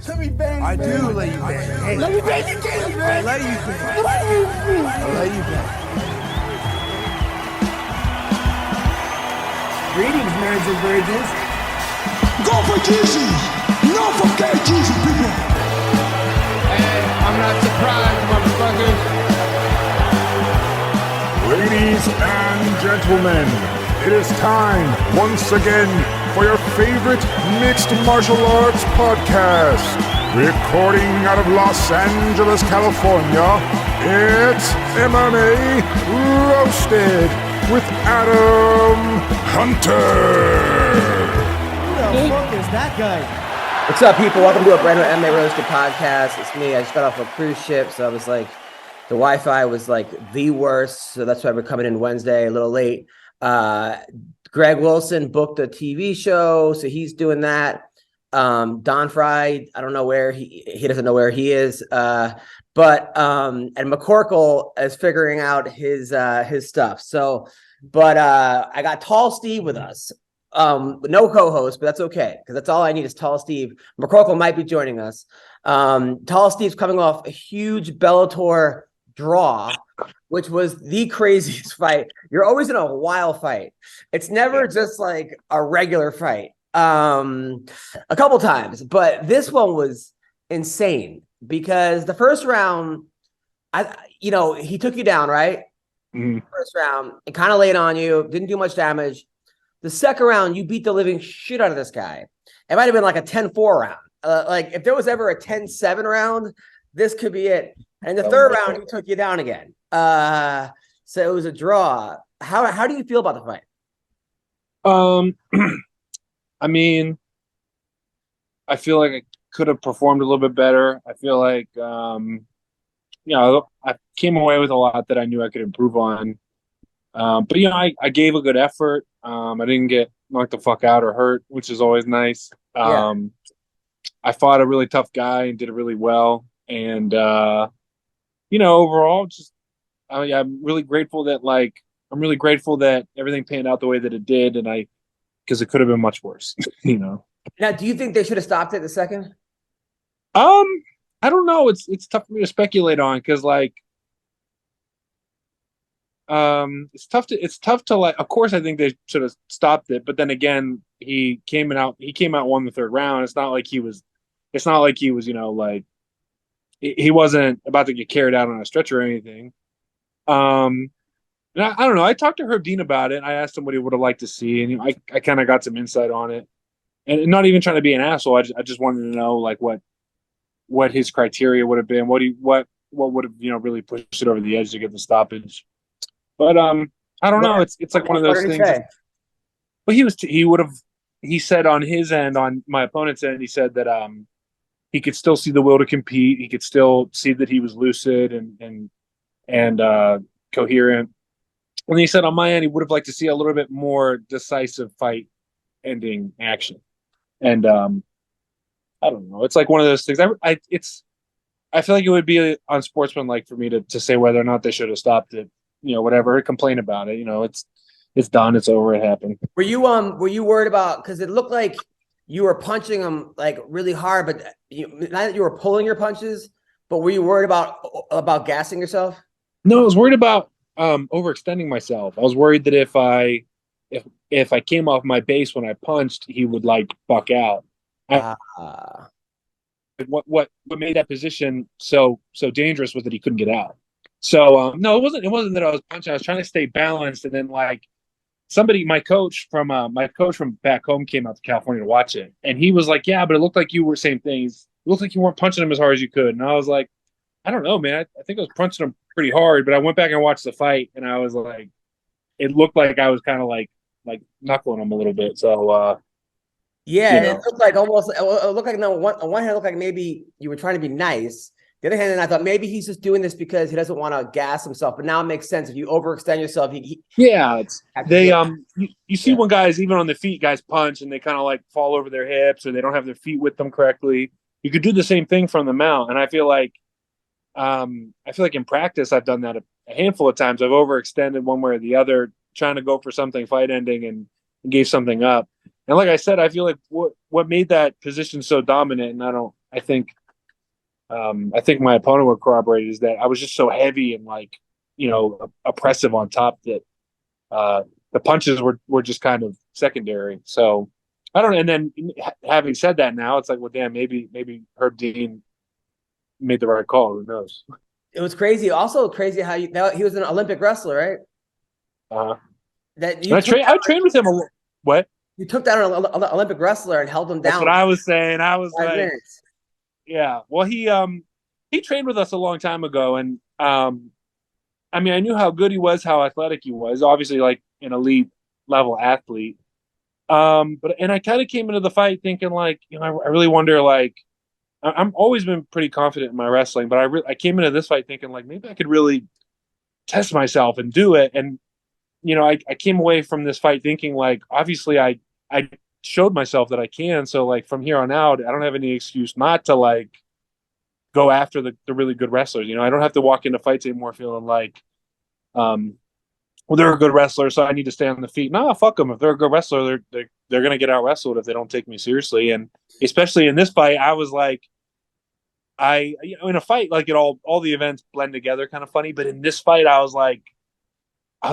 Let me bang. I do let you bang. Hey, let me bang you, James, man. I let you bang. I let you bang. Greetings, marriage and virgins. Go for Jesus. No forget Jesus, people. Hey, I'm not surprised, motherfuckers. Ladies and gentlemen, it is time once again for your favorite mixed martial arts podcast. Recording out of Los Angeles, California, it's MMA Roasted with Adam Hunter. Who the fuck is that guy? What's up, people? Welcome to a brand new MMA Roasted Podcast. It's me. I just got off a cruise ship, so I was like, the Wi-Fi was like the worst, so that's why we're coming in Wednesday a little late. Greg Wilson booked a TV show, so he's doing that. Don Fry, I don't know where he doesn't know where he is. And McCorkle is figuring out his stuff. So, but I got Tall Steve with us. No co-host, but that's okay, because that's all I need is Tall Steve. McCorkle might be joining us. Tall Steve's coming off a huge Bellator draw, which was the craziest fight. You're always in a wild fight. It's never just like a regular fight. A couple times, but this one was insane because the first round, he took you down, right? Mm-hmm. First round, it kind of laid on you, didn't do much damage. The second round, you beat the living shit out of this guy. It might have been like a 10-4 round. Like if there was ever a 10-7 round, this could be it. And the third round, he took you down again. So it was a draw. How do you feel about the fight? I mean, I feel like I could have performed a little bit better. I feel like, I came away with a lot that I knew I could improve on. But I gave a good effort. I didn't get knocked the fuck out or hurt, which is always nice. I fought a really tough guy and did it really well. And, overall, just, I'm really grateful that everything panned out the way that it did. And because it could have been much worse, Now, do you think they should have stopped it the second? I don't know. It's tough for me to speculate on because it's tough to like, of course I think they should have stopped it, but then again, he came out won the third round. It's not like he was, he wasn't about to get carried out on a stretcher or anything. And I don't know. I talked to Herb Dean about it. I asked him what he would have liked to see, and I kind of got some insight on it. And not even trying to be an asshole. I just wanted to know like what his criteria would have been, what would have really pushed it over the edge to get the stoppage. But I don't know. It's like one of those things. But he said on his end, on my opponent's end, he said that he could still see the will to compete. He could still see that he was lucid and coherent. And he said on my end, he would have liked to see a little bit more decisive fight ending action. And I don't know. It's like one of those things. I feel like it would be unsportsmanlike for me to say whether or not they should have stopped it. Whatever, complain about it. It's done. It's over. It happened. Were you worried about, because it looked like you were punching him like really hard, but not that you were pulling your punches, but were you worried about gassing yourself? No, I was worried about overextending myself. I was worried that if I came off my base when I punched, he would like buck out. What made that position so dangerous was that he couldn't get out. So no, it wasn't that I was punching. I was trying to stay balanced, and then like my coach from back home came out to California to watch it, and he was like, "Yeah, but it looked like you were same things. It looked like you weren't punching him as hard as you could." And I was like, "I don't know, man. I think I was punching him pretty hard." But I went back and watched the fight, and I was like, it looked like I was kind of like knuckling him a little bit. So it looked like almost. It looked like on one hand, it looked like maybe you were trying to be nice. The other hand, and I thought maybe he's just doing this because he doesn't want to gas himself. But now it makes sense if you overextend yourself. You see when guys, even on the feet, guys punch and they kind of like fall over their hips or they don't have their feet with them correctly. You could do the same thing from the mount, and I feel like in practice I've done that a handful of times. I've overextended one way or the other, trying to go for something fight ending and gave something up. And like I said, I feel like what made that position so dominant, and I don't I think my opponent would corroborate is that I was just so heavy and like, oppressive on top that the punches were just kind of secondary. So I don't know. And then having said that, now it's like, well, damn, maybe Herb Dean made the right call. Who knows? It was crazy. Also crazy how he was an Olympic wrestler, right? That you I trained with him what? You took down an Olympic wrestler and held him down. That's what I was saying. I was 5 like, minutes. yeah. Well, he trained with us a long time ago, and I mean, I knew how good he was, how athletic he was. Obviously, like an elite level athlete. But I kind of came into the fight thinking like, I really wonder like, I'm always been pretty confident in my wrestling, but I came into this fight thinking like maybe I could really test myself and do it. And I came away from this fight thinking like, obviously I showed myself that I can. So like from here on out, I don't have any excuse not to like go after the really good wrestlers. I don't have to walk into fights anymore feeling like, well, they're a good wrestler, so I need to stay on the feet. Nah, fuck them. If they're a good wrestler, they're going to get out wrestled if they don't take me seriously. And especially in this fight, I was like, in a fight, like all the events blend together kind of funny. But in this fight, I was like,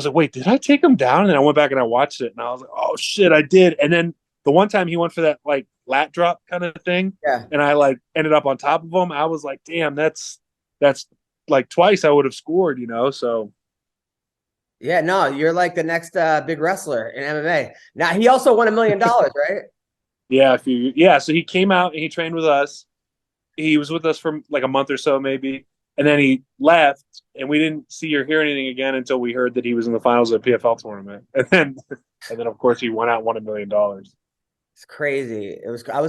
wait, did I take him down? And then I went back and I watched it and I was like, oh shit, I did. And then the one time he went for that like lat drop kind of thing. Yeah. And I like ended up on top of him. I was like, damn, that's like twice I would have scored, so. Yeah, no, you're like the next big wrestler in MMA. Now he also won $1 million, right? Yeah. So he came out and he trained with us. He was with us for like a month or so, maybe, and then he left, and we didn't see or hear anything again until we heard that he was in the finals of the PFL tournament, and then of course he went out and won $1 million. It's crazy. I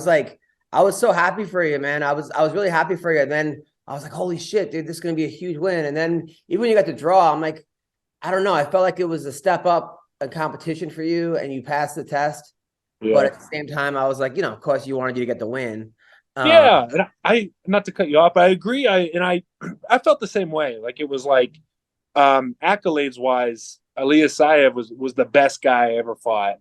was so happy for you, man. I was really happy for you, and then I was like, holy shit, dude, this is gonna be a huge win. And then even when you got the draw, I'm like, I don't know. I felt like it was a step up in competition for you and you passed the test. Yeah. But at the same time, I was like, of course you wanted you to get the win. Yeah. And I, not to cut you off, but I agree. I felt the same way. Like it was like, accolades wise, Elias Saev was the best guy I ever fought,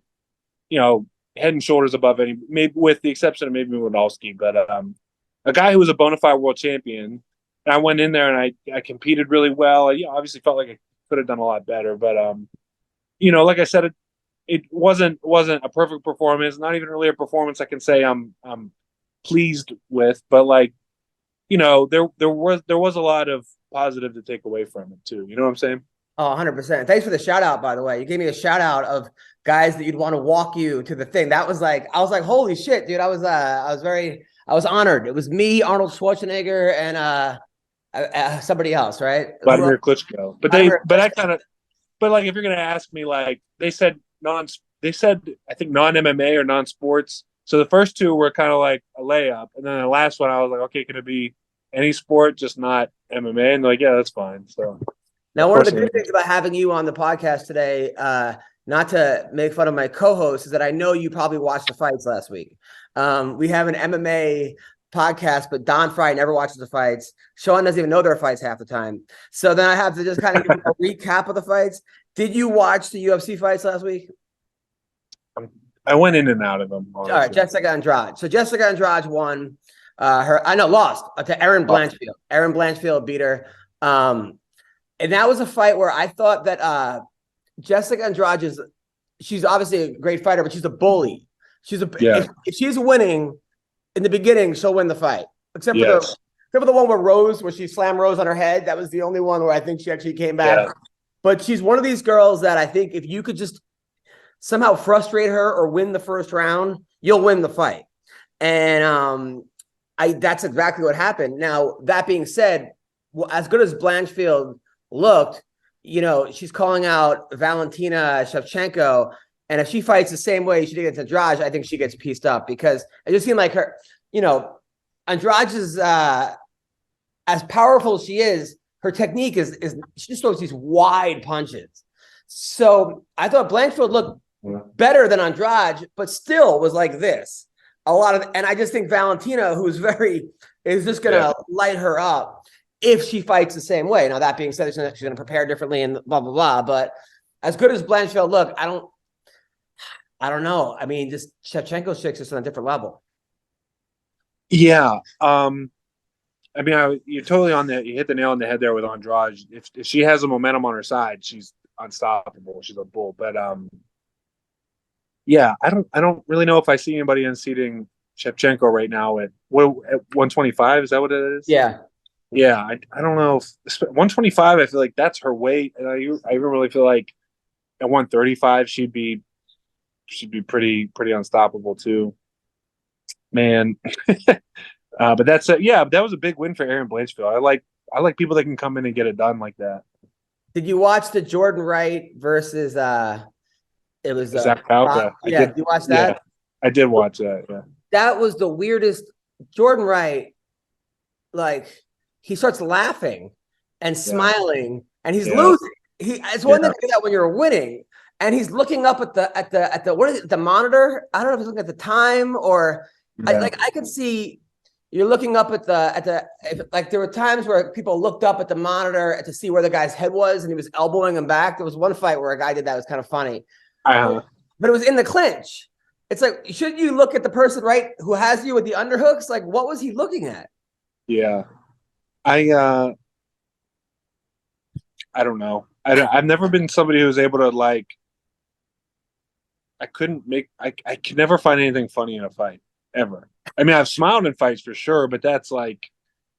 head and shoulders above any, maybe with the exception of maybe Winalski, but, a guy who was a bona fide world champion. And I went in there and I competed really well. I obviously felt like I could have done a lot better, but like I said, it wasn't a perfect performance, not even really a performance I can say I'm pleased with, but like, there was a lot of positive to take away from it too. You know what I'm saying? Oh, 100%. Thanks for the shout out, by the way. You gave me a shout out of guys that you'd want to walk you to the thing. That was like, I was like, holy shit, dude. I was honored. It was me, Arnold Schwarzenegger, and somebody else, right? Vladimir Klitschko. But like if you're gonna ask me, like they said I think non-MMA or non-sports. So the first two were kind of like a layup, and then the last one I was like, okay, can it be any sport, just not MMA? And they're like, yeah, that's fine. So now one of the good things about having you on the podcast today, not to make fun of my co-host, is that I know you probably watched the fights last week. We have an MMA podcast, but Don Fry never watches the fights. Sean doesn't even know their fights half the time. So then I have to just kind of give a recap of the fights. Did you watch the UFC fights last week? I went in and out of them. Honestly. All right, Jessica Andrade. So Jessica Andrade won. Lost to Erin Blanchfield. Erin Blanchfield beat her. And that was a fight where I thought that Jessica Andrade she's obviously a great fighter, but she's a bully. If she's winning in the beginning, she'll win the fight. Except for the one where she slammed Rose on her head. That was the only one where I think she actually came back. Yeah. But she's one of these girls that I think if you could just somehow frustrate her or win the first round, you'll win the fight. And that's exactly what happened. Now, that being said, as good as Blanchfield looked, she's calling out Valentina Shevchenko. And if she fights the same way she did against Andrade, I think she gets pieced up because it just seemed like her, Andrade is as powerful as she is, her technique is she just throws these wide punches. So I thought Blanchfield looked better than Andrade, but still was like this. And I just think Valentina, who's is just going to light her up if she fights the same way. Now, that being said, she's going to prepare differently and blah, blah, blah. But as good as Blanchfield looked, I don't know. I mean, just Shevchenko's chick's just on a different level. Yeah. I mean, you're totally on the. You hit the nail on the head there with Andrade. If she has a momentum on her side, she's unstoppable. She's a bull. But yeah, I don't really know if I see anybody unseating Shevchenko right now at 125. Is that what it is? Yeah. Yeah, I don't know. 125, I feel like that's her weight, and I even really feel like at 135 she'd be pretty unstoppable too. Man, but that's yeah, that was a big win for Aaron Blanchfield. I like people that can come in and get it done like that. Did you watch the Jordan Wright versus it was Zach Palka? Did you watch that? Yeah, I did watch that. Yeah, That was the weirdest. Jordan Wright, like, he starts laughing and smiling, and he's losing. It's one thing to do that when you're winning, and he's looking up at the what is it, the monitor? I don't know if he's looking at the time or I could see you're looking up at like there were times where people looked up at the monitor to see where the guy's head was, and he was elbowing him back. There was one fight where a guy did that. It was kind of funny, but it was in the clinch. It's like, shouldn't you look at the person right who has you with the underhooks? Like, what was he looking at? Yeah. I don't know. I've never been somebody who was able to like. I could never find anything funny in a fight ever. I mean, I've smiled in fights for sure, but that's like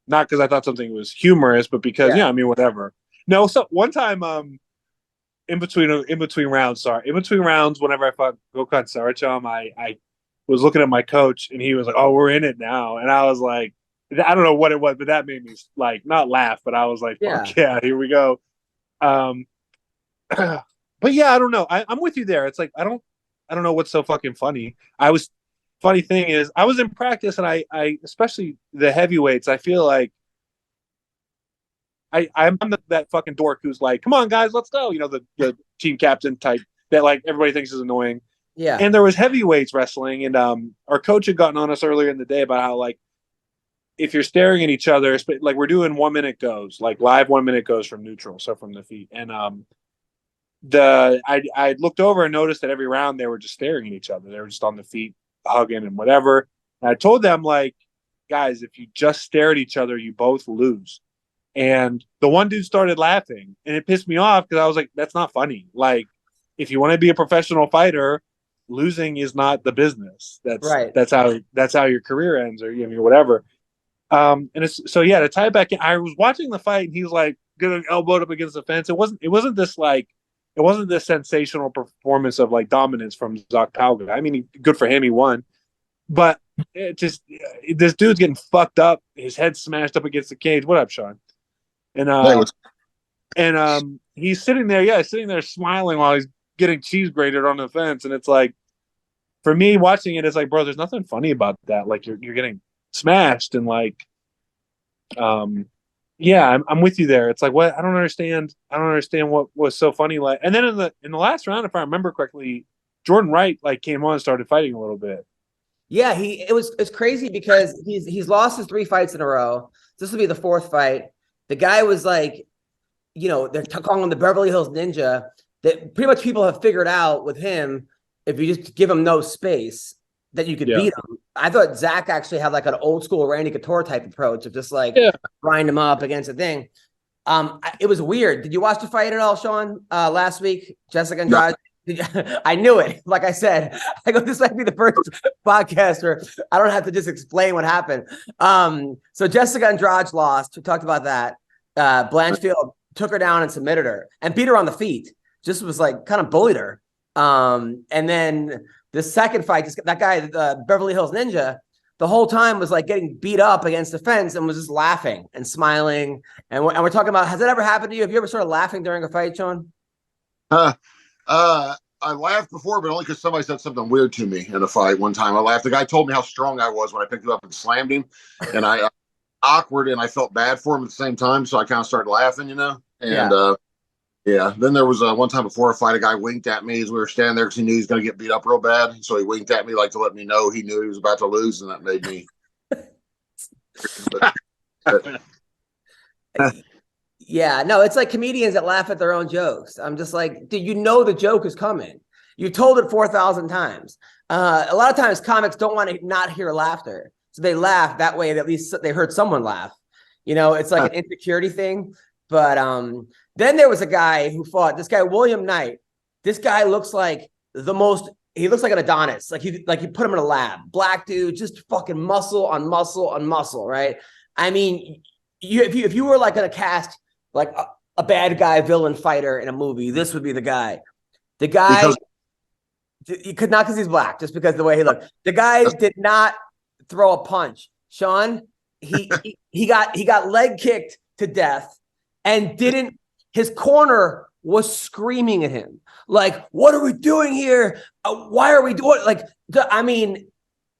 not because I thought something was humorous, but because I mean, whatever. No, so one time, in between rounds, whenever I fought Gokhan Saracham, I was looking at my coach and he was like, "Oh, we're in it now," and I was like. I don't know what it was, but that made me like not laugh, but I was like, "Fuck yeah, here we go." But yeah, I don't know. I'm with you there. It's like I don't know what's so fucking funny. Funny thing is, I was in practice, and I especially the heavyweights. I feel like I'm that fucking dork who's like, "Come on, guys, let's go." You know, the team captain type that like everybody thinks is annoying. Yeah. And there was heavyweights wrestling, and our coach had gotten on us earlier in the day about how like. If you're staring at each other, like we're doing 1 minute goes, like live 1 minute goes from neutral, so from the feet. And I looked over and noticed that every round they were just staring at each other. They were just on the feet, hugging and whatever. And I told them, like, guys, if you just stare at each other, you both lose. And the one dude started laughing, and it pissed me off because I was like, that's not funny. Like, if you want to be a professional fighter, losing is not the business. That's right. That's how your career ends, or I mean, whatever. And it's so yeah, to tie it back in, I was watching the fight and he was like getting elbowed up against the fence. It wasn't this sensational performance of like dominance from Zach Palga. I mean, good for him, he won. But it just this dude's getting fucked up, his head smashed up against the cage. What up, Sean? And he's sitting there smiling while he's getting cheese grated on the fence. And it's like, for me watching it, it's like, bro, there's nothing funny about that. Like you're getting smashed and like yeah, I'm with you there. It's like, what? I don't understand what was so funny. Like, and then in the last round, if I remember correctly, Jordan Wright like came on and started fighting a little bit. Yeah, it's crazy because he's lost his 3 fights in a row. This will be the 4th fight. The guy was like, you know, they're calling him the Beverly Hills Ninja. That pretty much people have figured out with him, if you just give him no space, that you could beat him. I thought Zach actually had like an old school Randy Couture type approach of just like grind him up against a thing. It was weird. Did you watch the fight at all, Sean? Last week, Jessica Andrade. No. I knew it. Like I said, I go, this might be the first podcast where I don't have to just explain what happened. So Jessica Andrade lost. We talked about that. Blanchfield took her down and submitted her and beat her on the feet. Just was like kind of bullied her. And then the second fight, that guy, the Beverly Hills Ninja, the whole time was like getting beat up against the fence and was just laughing and smiling. And we're talking about, has that ever happened to you? Have you ever started laughing during a fight, Sean? I laughed before, but only because somebody said something weird to me in a fight one time. I laughed. The guy told me how strong I was when I picked him up and slammed him. And I awkward and I felt bad for him at the same time. So I kind of started laughing, you know? And yeah. Then there was one time before a fight, a guy winked at me as we were standing there because he knew he was going to get beat up real bad. So he winked at me like to let me know he knew he was about to lose, and that made me. Yeah, no, it's like comedians that laugh at their own jokes. I'm just like, dude, you know the joke is coming. You told it 4,000 times. A lot of times comics don't want to not hear laughter. So they laugh that way. At least they heard someone laugh. It's like an insecurity thing. But then there was a guy who fought this guy, William Knight. This guy looks like he looks like an Adonis. Like you put him in a lab. Black dude, just fucking muscle on muscle on muscle, right? I mean, if you were like gonna cast like a bad guy villain fighter in a movie, this would be the guy. The guy he could not, because he's black, just because of the way he looked. The guy did not throw a punch. Sean, he got leg kicked to death and didn't. His corner was screaming at him like, "What are we doing here? Why are we doing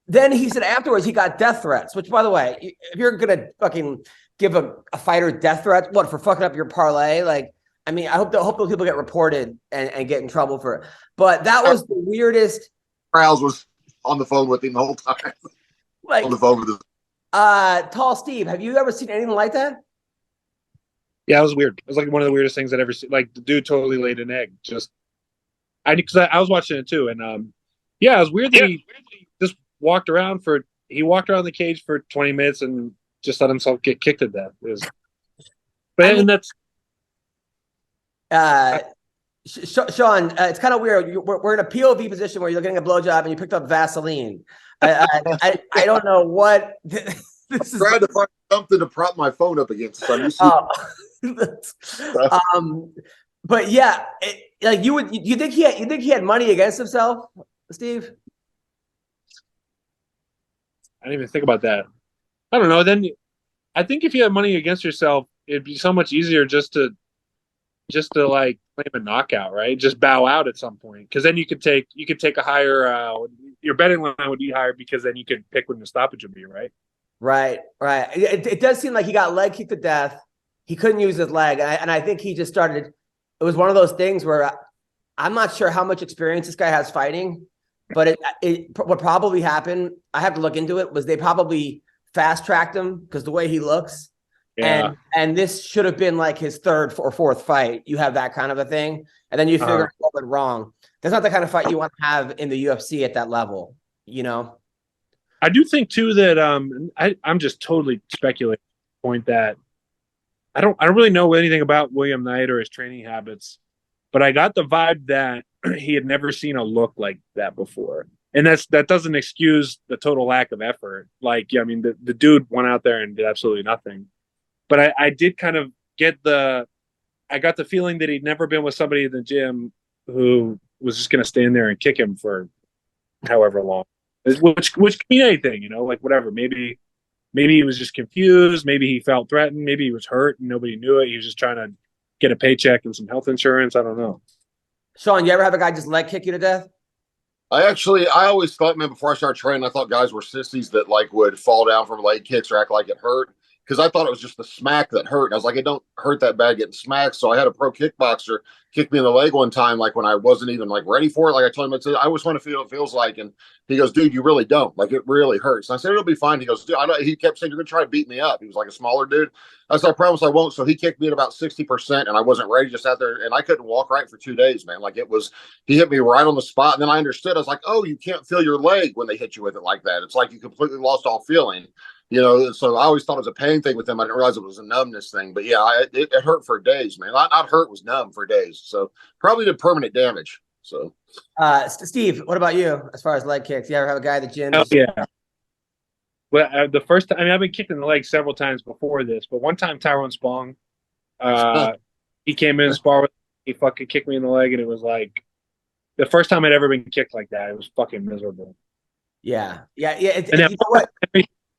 Then he said afterwards he got death threats. Which, by the way, if you're gonna fucking give a fighter death threats, what, for fucking up your parlay? I hope those people get reported and get in trouble for it. But that was the weirdest. Prowls was on the phone with him the whole time. On the phone with him. Tall Steve, have you ever seen anything like that? Yeah, it was weird. It was like one of the weirdest things I'd ever seen. Like, the dude totally laid an egg. I was watching it too, and it was weird that he just walked around the cage for 20 minutes and just let himself get kicked to death. That's Sean, it's kind of weird. We're in a POV position where you're getting a blowjob and you picked up Vaseline. I don't know what this is. Trying to find something to prop my phone up against. But yeah, you think he had money against himself, Steve? I didn't even think about that. I don't know. Then I think if you had money against yourself, it'd be so much easier just to like claim a knockout, right? Just bow out at some point, because then you could take a higher. Your betting line would be higher, because then you could pick when the stoppage would be, right? Right. It does seem like he got leg kicked to death. He couldn't use his leg, and I think he just started. It was one of those things where I'm not sure how much experience this guy has fighting, but what probably happened, I have to look into it, was they probably fast tracked him because the way he looks. Yeah. And this should have been like his third or fourth fight. You have that kind of a thing, and then you figure out what went wrong. That's not the kind of fight you want to have in the UFC at that level, I do think too that I'm just totally speculating at the point that I don't really know anything about William Knight or his training habits, but I got the vibe that he had never seen a look like that before. And that doesn't excuse the total lack of effort. The dude went out there and did absolutely nothing. But I did kind of I got the feeling that he'd never been with somebody in the gym who was just going to stand there and kick him for however long, which could mean anything, whatever. Maybe he was just confused. Maybe he felt threatened. Maybe he was hurt and nobody knew it. He was just trying to get a paycheck and some health insurance. I don't know. Sean, you ever have a guy just leg kick you to death? I always thought, man, before I started training, I thought guys were sissies that would fall down from leg kicks or act like it hurt. Because I thought it was just the smack that hurt. And I was like, it don't hurt that bad getting smacked. So I had a pro kickboxer kick me in the leg one time, when I wasn't even ready for it. I told him, I always want to feel what it feels like. And he goes, dude, you really don't. It really hurts. And I said, it'll be fine. He goes, dude, he kept saying, you're going to try to beat me up. He was like a smaller dude. I said, I promise I won't. So he kicked me at about 60%, and I wasn't ready, just out there. And I couldn't walk right for 2 days, man. He hit me right on the spot. And then I understood. I was like, oh, you can't feel your leg when they hit you with it like that. It's like you completely lost all feeling. So I always thought it was a pain thing with them. I didn't realize it was a numbness thing. But yeah, it hurt for days, man. Not hurt, was numb for days. So probably did permanent damage. So, Steve, what about you as far as leg kicks? You ever have a guy at the gym? Oh, yeah. Well, the first time, I've been kicked in the leg several times before this, but one time Tyrone Spong, he came in and sparred with me, he fucking kicked me in the leg, and it was like the first time I'd ever been kicked like that. It was fucking miserable. Yeah. And then, you know what?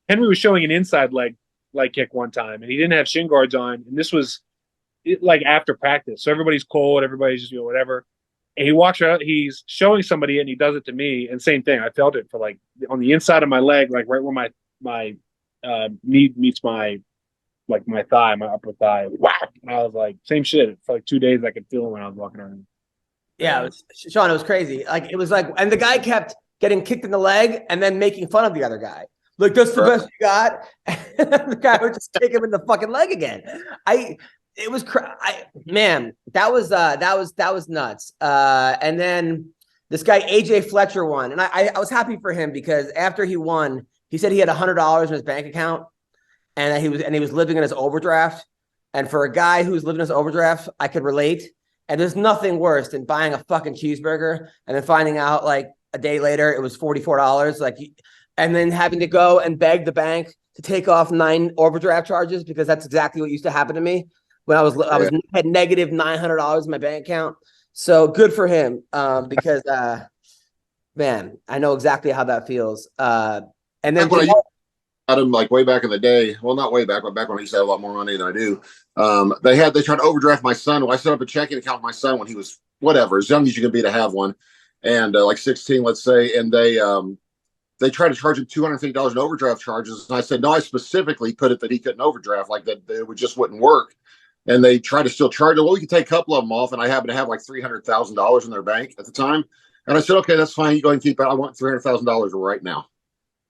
Henry was showing an inside leg kick one time, and he didn't have shin guards on, and this was after practice, so everybody's cold, everybody's just whatever. And he walks out, he's showing somebody, and he does it to me, and same thing. I felt it for on the inside of my leg, right where my knee meets my thigh, my upper thigh. Whack! And I was like, same shit. For 2 days, I could feel it when I was walking around. Yeah, Sean, it was crazy. And the guy kept getting kicked in the leg and then making fun of the other guy. That's the best you got. The guy would just kick him in the fucking leg again. Man, that was nuts. And then this guy AJ Fletcher won, and I was happy for him because after he won, He said he had $100 in his bank account, and that he was living in his overdraft. And for a guy who's living in his overdraft, I could relate. And there's nothing worse than buying a fucking cheeseburger and then finding out like a day later it was $44. Like, and then having to go and beg the bank to take off 9 overdraft charges, because that's exactly what used to happen to me when I had negative $900 in my bank account. So good for him, because man, I know exactly how that feels. And then had him like way back in the day. Well, not way back, but back when I used to have a lot more money than I do. They tried to overdraft my son. Well, I set up a checking account with my son when he was whatever, as young as you can be to have one, and like 16, let's say. And they tried to charge him $250 in overdraft charges. And I said, no, I specifically put it that he couldn't overdraft, like that it just wouldn't work. And they tried to still charge it. Well, we could take a couple of them off. And I happened to have like $300,000 in their bank at the time. And I said, okay, that's fine. You go ahead and keep it. I want $300,000 right now.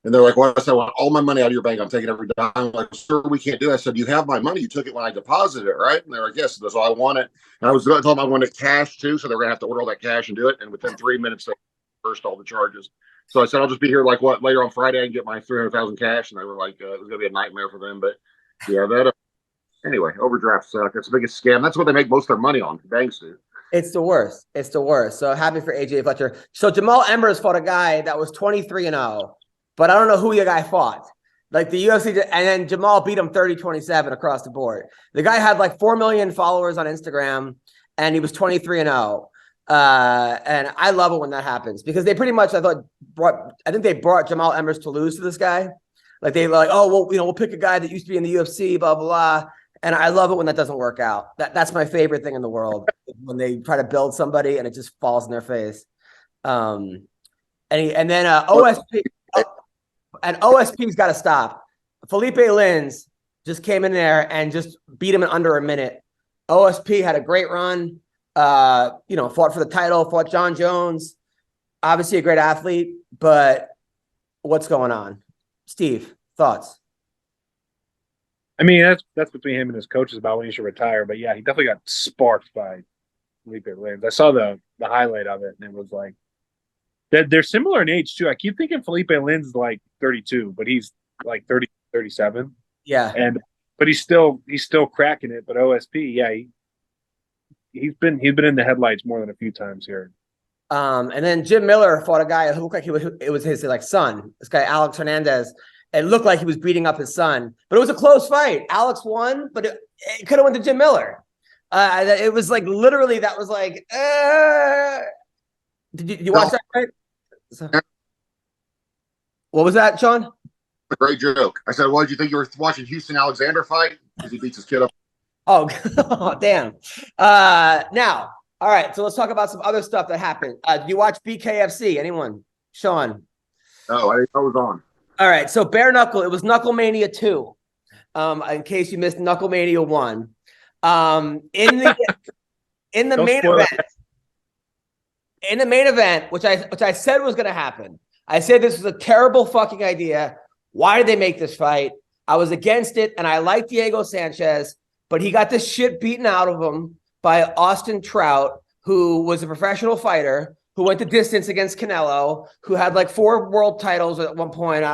And they're like, well, I said, I want all my money out of your bank. I'm taking every dime. I'm like, sir, we can't do that. I said, you have my money. You took it when I deposited it, right? And they're like, yes. That's all I want it. And I was going to tell them I wanted cash too. So they're going to have to order all that cash and do it. And within 3 minutes, they reversed all the charges. So I said, I'll just be here like later on Friday and get my $300,000 cash. And they were like, it was going to be a nightmare for them. But yeah, anyway, overdrafts suck. That's the biggest scam. That's what they make most of their money on. Banks do. It's the worst. It's the worst. So happy for AJ Fletcher. So Jamal Embers fought a guy that was 23-0, but I don't know who the guy fought. Like the UFC, and then Jamal beat him 30-27 across the board. The guy had like 4 million followers on Instagram, and he was 23-0. And I love it when that happens, because they pretty much, I think they brought Jamal Embers to lose to this guy. Like they like, oh, well, we'll pick a guy that used to be in the UFC, blah, blah, blah. And I love it when that doesn't work out. That's my favorite thing in the world, when they try to build somebody and it just falls in their face. And then OSP, and OSP's got to stop. Felipe Lins just came in there and just beat him in under a minute. OSP had a great run. Fought for the title, fought John Jones. Obviously a great athlete, but what's going on? Steve, thoughts? I mean, that's between him and his coaches about when he should retire. But yeah, he definitely got sparked by Felipe Lins. I saw the highlight of it, and it was like they're similar in age too. I keep thinking Felipe Lins is like 32, but he's like 30, 37. Yeah, but he's still cracking it. But OSP, yeah, he's been in the headlights more than a few times here. And then Jim Miller fought a guy who looked like it was his like son. This guy Alex Hernandez. It looked like he was beating up his son, but it was a close fight. Alex won, but it could have went to Jim Miller. It was like literally that was like. Did you watch that fight? What was that, Sean? A great joke. I said, "Well, did you think you were watching Houston Alexander fight because he beats his kid up?" Oh, damn. Now, all right. So let's talk about some other stuff that happened. Did you watch BKFC? Anyone? Sean? No, I was on. All right. So bare knuckle. It was Knuckle Mania 2. In case you missed Knuckle Mania 1. In the main event, which I said was going to happen. I said this was a terrible fucking idea. Why did they make this fight? I was against it, and I like Diego Sanchez, but he got this shit beaten out of him by Austin Trout, who was a professional fighter, who went the distance against Canelo, who had like 4 world titles at one point,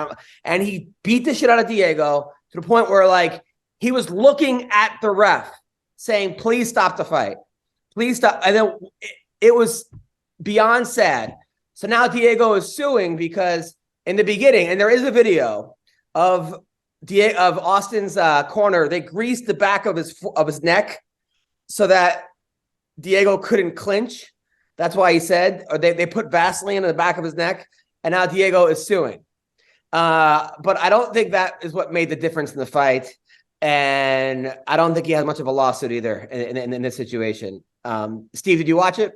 and he beat the shit out of Diego to the point where like he was looking at the ref saying, please stop the fight. Please stop. And then it was beyond sad. So now Diego is suing because in the beginning, and there is a video of Austin's corner, they greased the back of his neck so that Diego couldn't clinch. That's why he said, or they put Vaseline in the back of his neck, and now Diego is suing. But I don't think that is what made the difference in the fight. And I don't think he has much of a lawsuit either in this situation. Steve, did you watch it?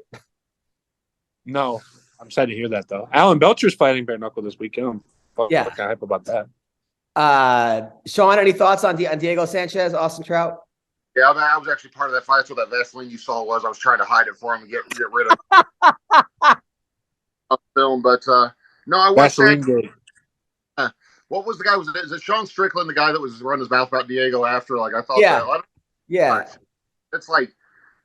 No, I'm sad to hear that though. Alan Belcher's fighting bare knuckle this weekend. I'm kind of hype about that. Sean, any thoughts on Diego Sanchez, Austin Trout? Yeah, I was actually part of that fight. That's what that Vaseline you saw was. I was trying to hide it for him and get rid of film. But no, I watched Vaseline. What was the guy? Is it Sean Strickland, the guy that was running his mouth about Diego after? Like I thought. Yeah. It's like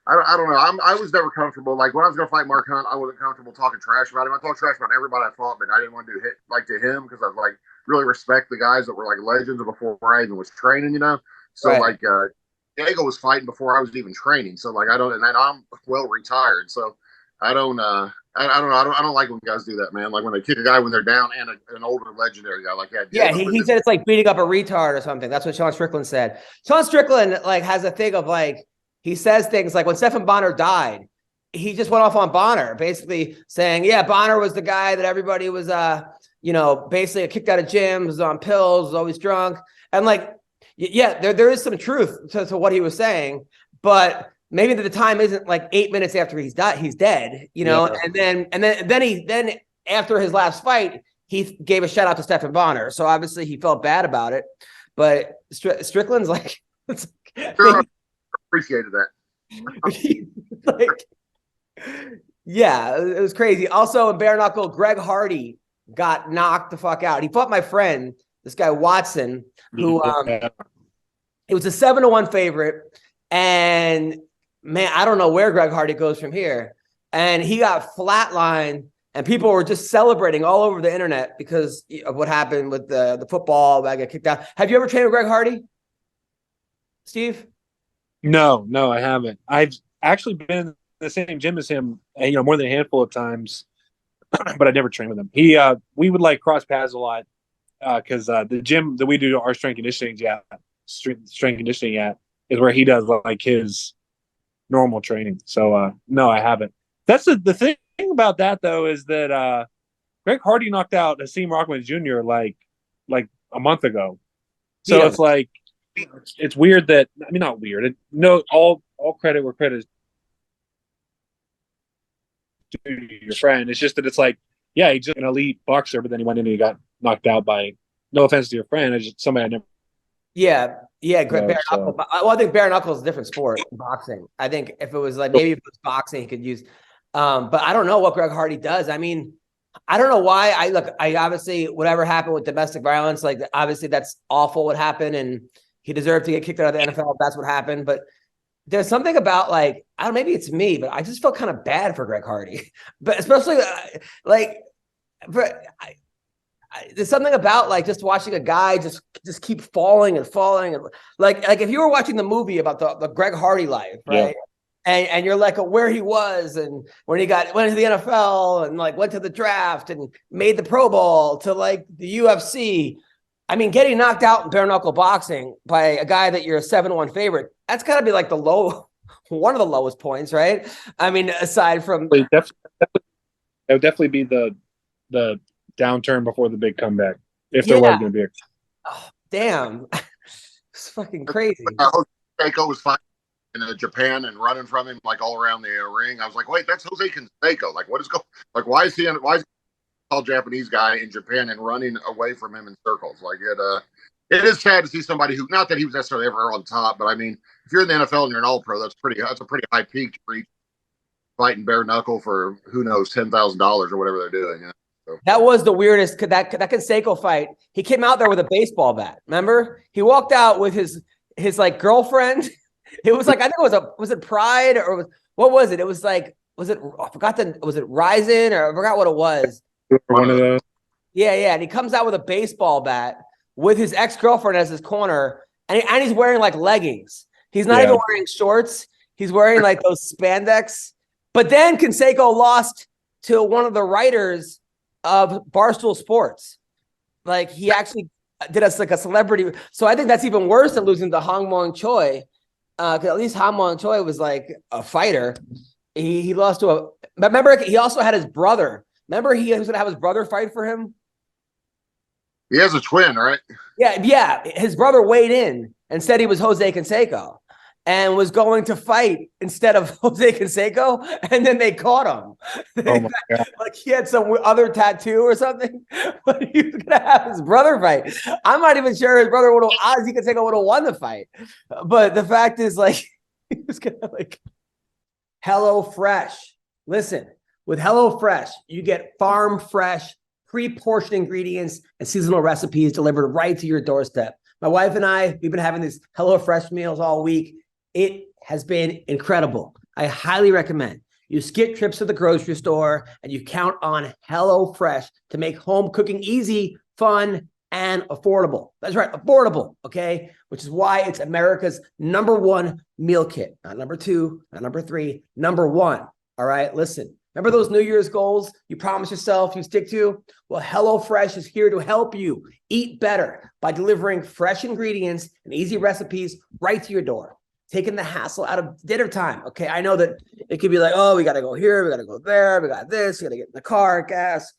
I don't know. I was never comfortable. Like when I was going to fight Mark Hunt, I wasn't comfortable talking trash about him. I talked trash about everybody I fought, but I didn't want to do to him because I was like, really respect the guys that were like legends before I even was training, you know. So Right. like Diego was fighting before I was even training. So like I don't, and I'm well retired. So I don't I don't know. I don't like when guys do that, man. Like when they kick a guy when they're down and an older legendary guy like that. Yeah, he said it's like beating up a retard or something. That's what Sean Strickland said. Sean Strickland like has a thing of like he says things like when Stephen Bonner died, he just went off on Bonner, basically saying, yeah, Bonner was the guy that everybody was basically kicked out of gyms, was on pills, was always drunk. And like, yeah, there is some truth to what he was saying, but maybe the time isn't like 8 minutes after he's dead, you know. Yeah. And then after his last fight, he gave a shout out to Stephen Bonner. So obviously he felt bad about it. But Strickland's like, sure, I appreciated that. like, yeah, it was crazy. Also in bare knuckle, Greg Hardy got knocked the fuck out. He fought my friend, this guy Watson, who it was a 7-1 favorite. And man, I don't know where Greg Hardy goes from here. And he got flatlined, and people were just celebrating all over the internet because of what happened with the football that got kicked out. Have you ever trained with Greg Hardy, Steve? No, I haven't. I've actually been in the same gym as him, more than a handful of times, but I never trained with him. We would like cross paths a lot because the gym that we do our strength conditioning at is where he does like his normal training. So no, I haven't. That's the thing about that though, is that Greg Hardy knocked out Hakeem Rockman Jr. like a month ago. So it's like it's weird that not weird. All credit where credit is due to your friend. It's just that it's like, yeah, he's just an elite boxer, but then he went in and he got knocked out by, no offense to your friend, it's just somebody I never. Yeah, bare knuckle. Well, I think bare knuckle is a different sport, boxing. I think if it was like maybe if it was boxing, he could use. But I don't know what Greg Hardy does. I mean, I don't know why. I obviously whatever happened with domestic violence, like obviously that's awful what happened, and he deserved to get kicked out of the NFL if that's what happened. But there's something about like I don't. Maybe it's me, but I just felt kind of bad for Greg Hardy. But especially there's something about like just watching a guy just keep falling and like if you were watching the movie about the Greg Hardy life, right? Yeah. And you're like where he was and when he went to the NFL and like went to the draft and made the Pro Bowl to like the UFC. I mean, getting knocked out in bare knuckle boxing by a guy that you're a 7-1 favorite, that's got to be like one of the lowest points, right? I mean, aside from it would definitely be the downturn before the big comeback, if there was going to be damn. It's fucking crazy. Canseco was fighting in Japan and running from him like all around the ring. I was like, wait, that's Jose Canseco. Like, what is going? Like, why is he a tall Japanese guy in Japan and running away from him in circles? Like it is sad to see somebody who, not that he was necessarily ever on top, but I mean, if you're in the NFL and you're an all pro, that's a pretty high peak to reach, fighting bare knuckle for who knows $10,000 or whatever they're doing. You know? So. That was the weirdest. That Canseco fight. He came out there with a baseball bat. Remember, he walked out with his like girlfriend. It was like I think it was it Pride or what was it? It was like was it Ryzen or I forgot what it was. One of those. Yeah. And he comes out with a baseball bat with his ex-girlfriend as his corner, and he's wearing like leggings. He's not even wearing shorts. He's wearing like those spandex. But then Canseco lost to one of the writers of Barstool Sports. Like he actually did us like a celebrity. So I think that's even worse than losing to Hong Mong Choi. Because at least Hong Mong Choi was like a fighter. He lost to but remember he also had his brother. Remember he was going to have his brother fight for him? He has a twin, right? Yeah. His brother weighed in and said he was Jose Canseco and was going to fight instead of Jose Canseco, and then they caught him. Oh my God. Like he had some other tattoo or something, but he was going to have his brother fight. I'm not even sure his brother would have, Ozzy Canseco would have won the fight. But the fact is, like, he was going to, like, HelloFresh. Listen, with HelloFresh, you get farm fresh, pre-portioned ingredients and seasonal recipes delivered right to your doorstep. My wife and I, we've been having these HelloFresh meals all week. It has been incredible. I highly recommend. You skip trips to the grocery store and you count on HelloFresh to make home cooking easy, fun, and affordable. That's right, affordable, okay? Which is why it's America's #1 meal kit. Not number 2, not number 3, #1. All right, listen. Remember those New Year's goals you promise yourself you stick to? Well, HelloFresh is here to help you eat better by delivering fresh ingredients and easy recipes right to your door, taking the hassle out of dinner time. Okay, I know that it could be like, oh, we got to go here, we got to go there, we got this, we got to get in the car, gas,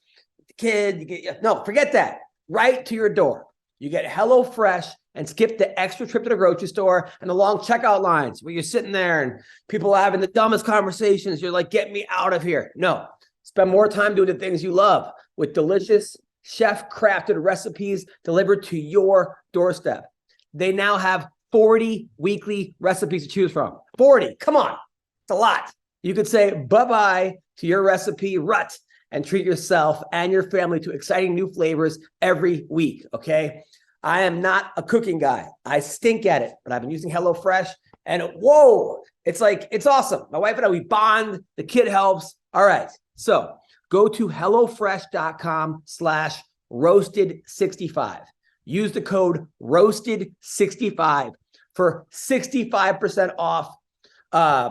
the kid. No, forget that. Right to your door. You get HelloFresh and skip the extra trip to the grocery store and the long checkout lines where you're sitting there and people are having the dumbest conversations. You're like, get me out of here. No, spend more time doing the things you love with delicious chef-crafted recipes delivered to your doorstep. They now have 40 weekly recipes to choose from. 40, come on, it's a lot. You could say bye-bye to your recipe rut and treat yourself and your family to exciting new flavors every week, okay? I am not a cooking guy. I stink at it, but I've been using HelloFresh and whoa, it's awesome. My wife and I, we bond, the kid helps. All right, so go to HelloFresh.com/roasted65. Use the code roasted65 for 65% off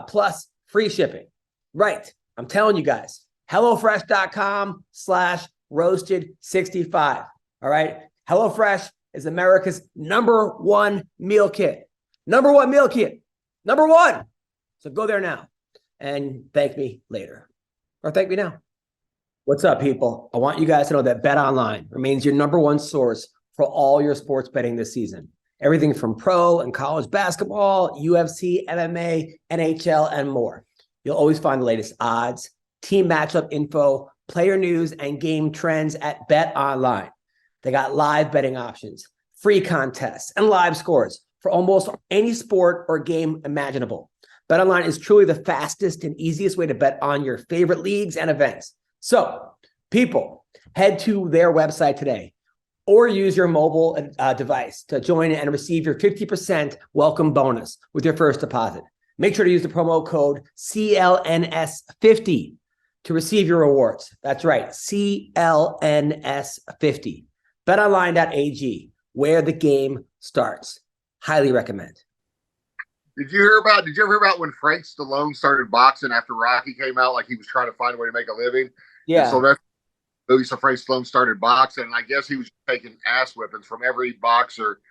plus free shipping. Right, I'm telling you guys, HelloFresh.com/roasted65. All right, HelloFresh is America's #1 meal kit. #1 meal kit. #1. So go there now and thank me later. Or thank me now. What's up, people? I want you guys to know that BetOnline remains your #1 source for all your sports betting this season. Everything from pro and college basketball, UFC, MMA, NHL, and more. You'll always find the latest odds, team matchup info, player news, and game trends at BetOnline. They got live betting options, free contests, and live scores for almost any sport or game imaginable. BetOnline is truly the fastest and easiest way to bet on your favorite leagues and events. So, people, head to their website today or use your mobile device to join and receive your 50% welcome bonus with your first deposit. Make sure to use the promo code CLNS50 to receive your rewards. That's right, CLNS50. BetOnline.ag, where the game starts. Highly recommend. Did you ever hear about when Frank Stallone started boxing after Rocky came out? Like he was trying to find a way to make a living. Yeah. And so that's the movie. So Frank Stallone started boxing, and I guess he was taking ass whippings from every boxer,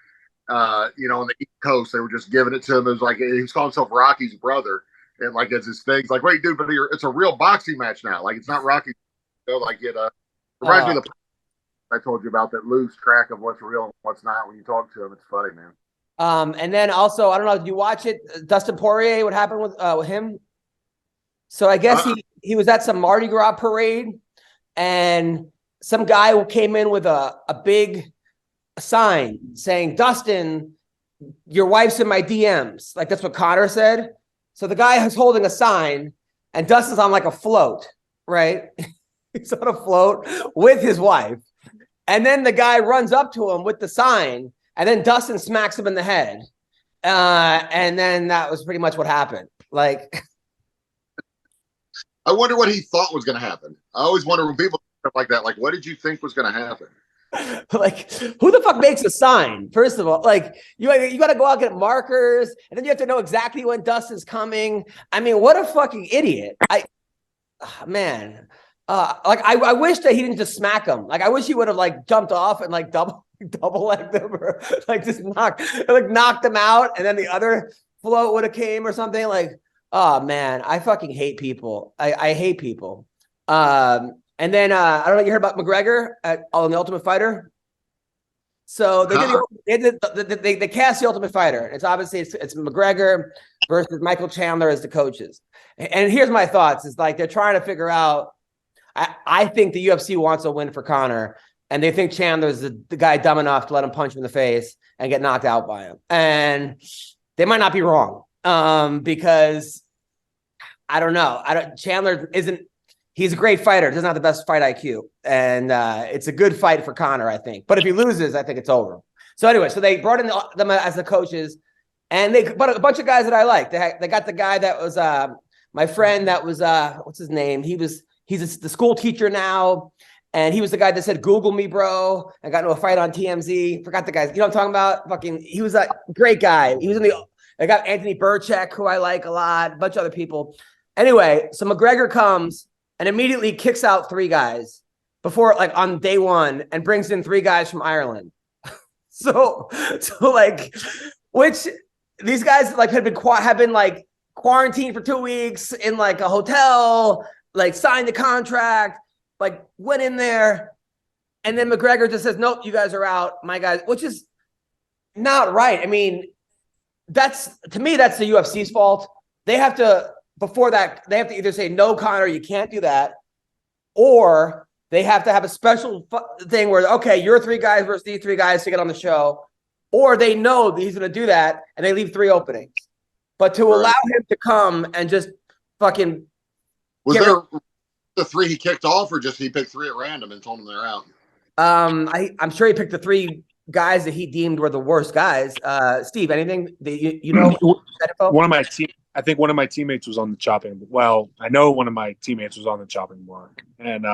on the East Coast. They were just giving it to him. It was like he was calling himself Rocky's brother, and like it's his thing. It's like, wait, dude, but it's a real boxing match now. Like it's not Rocky. Like it reminds me of the I told you about that lose track of what's real and what's not when you talk to him. It's funny, man. And then also, I don't know, did you watch it? Dustin Poirier, what happened with him? So I guess he was at some Mardi Gras parade, and some guy who came in with a big sign saying, Dustin, your wife's in my DMs. Like that's what Conor said. So the guy is holding a sign, and Dustin's on like a float, right? He's on a float with his wife. And then the guy runs up to him with the sign, and then Dustin smacks him in the head. And then that was pretty much what happened. Like, I wonder what he thought was going to happen. I always wonder when people stuff like that, like, what did you think was going to happen? Like, who the fuck makes a sign? First of all, like, you got to go out and get markers, and then you have to know exactly when Dustin's coming. I mean, what a fucking idiot. Man. I wish that he didn't just smack him. Like, I wish he would have like jumped off and like double legged him, or like just knocked him out, and then the other float would have came or something. Like, oh man, I fucking hate people. I hate people. And then I don't know, you heard about McGregor on The Ultimate Fighter? So they cast The Ultimate Fighter. It's obviously it's McGregor versus Michael Chandler as the coaches. And here's my thoughts: is like they're trying to figure out. I think the UFC wants a win for Conor, and they think Chandler's the guy dumb enough to let him punch him in the face and get knocked out by him. And they might not be wrong, because I don't know. Chandler isn't. He's a great fighter. Doesn't have the best fight IQ, and it's a good fight for Conor, I think. But if he loses, I think it's over. So anyway, so they brought in them as the coaches, and they brought a bunch of guys that I like. They got the guy that was my friend. That was what's his name? He's the school teacher now, And he was the guy that said, Google me, bro. I got into a fight on TMZ. Forgot the guys. You know what I'm talking about? Fucking, he was a great guy. He was I got Anthony Burchak, who I like a lot, a bunch of other people. Anyway, so McGregor comes and immediately kicks out 3 guys before, like, on day 1, and brings in 3 guys from Ireland. So like, which these guys like have been like quarantined for 2 weeks in like a hotel, like signed the contract, like went in there, and then McGregor just says, nope, you guys are out, my guys, which is not right. I mean, to me, that's the UFC's fault. They have to, before that, they have to either say, no, Conor, you can't do that, or they have to have a special thing where, okay, you're 3 guys versus these 3 guys to get on the show, or they know that he's going to do that and they leave 3 openings. But to allow him to come and just fucking was there the 3 he kicked off, or just he picked 3 at random and told them they're out? I'm sure he picked the 3 guys that he deemed were the worst guys. Steve, anything that you know? I think one of my teammates was on the chopping. Well, I know one of my teammates was on the chopping block, and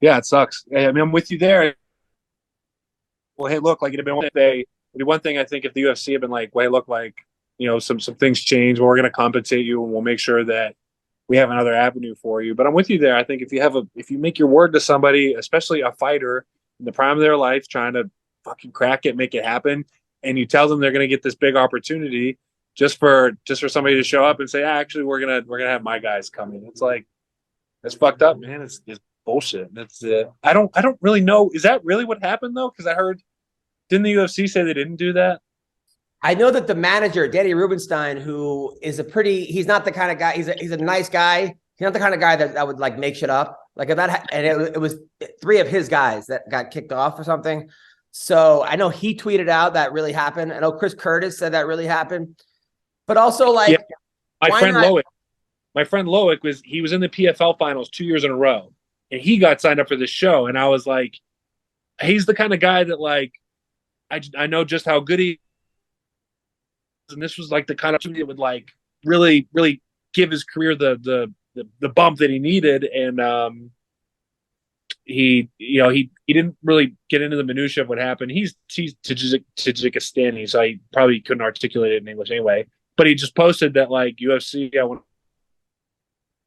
yeah, it sucks. I mean, I'm with you there. Well, hey, look, like it'd be one thing. I think if the UFC had been like, "Wait, look, like some things change, but we're going to compensate you, and we'll make sure that we have another avenue for you." But I'm with you there. I think if you make your word to somebody, especially a fighter in the prime of their life, trying to fucking crack it, make it happen, and you tell them they're going to get this big opportunity just for somebody to show up and say, actually, we're gonna have my guys coming. It's like, that's fucked up, man. It's bullshit. That's I don't really know. Is that really what happened though? Because I heard, didn't the UFC say they didn't do that? I know that the manager, Danny Rubenstein, who is he's not the kind of guy, he's a nice guy. He's not the kind of guy that would like make shit up. Like if that, and it was 3 of his guys that got kicked off or something. So I know he tweeted out that really happened. I know Chris Curtis said that really happened. But also, like, my friend Loic was in the PFL finals 2 years in a row, and he got signed up for this show. And I was like, he's the kind of guy that, like, I know just how good he is, and this was like the kind of opportunity that would like really, really give his career the bump that he needed. And he didn't really get into the minutia of what happened. He's Tajikistani, so I probably couldn't articulate it in English anyway. But he just posted that, like, UFC, I want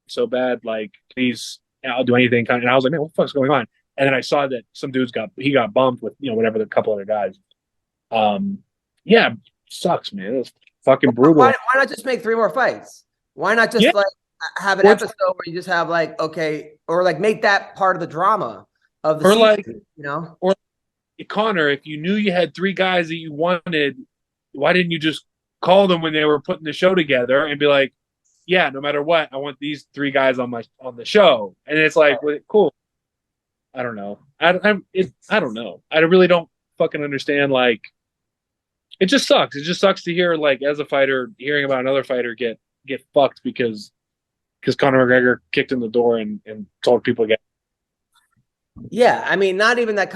so bad, like, please, I'll do anything. And I was like, man, what the fuck's going on? And then I saw that some dudes got bumped with, whatever, the couple other guys. Yeah, sucks, man. It's fucking brutal. Why not just make 3 more fights? Why not just like have an episode where you just have like, okay, or like make that part of the drama of the season, like, or Conor, if you knew you had 3 guys that you wanted, why didn't you just call them when they were putting the show together and be like, yeah, no matter what, I want these 3 guys on the show. And it's like, well, cool. I don't know. I don't know. I really don't fucking understand. Like, it just sucks. It just sucks to hear, like, as a fighter, hearing about another fighter get fucked because Conor McGregor kicked in the door and told people again. Yeah, I mean, not even that.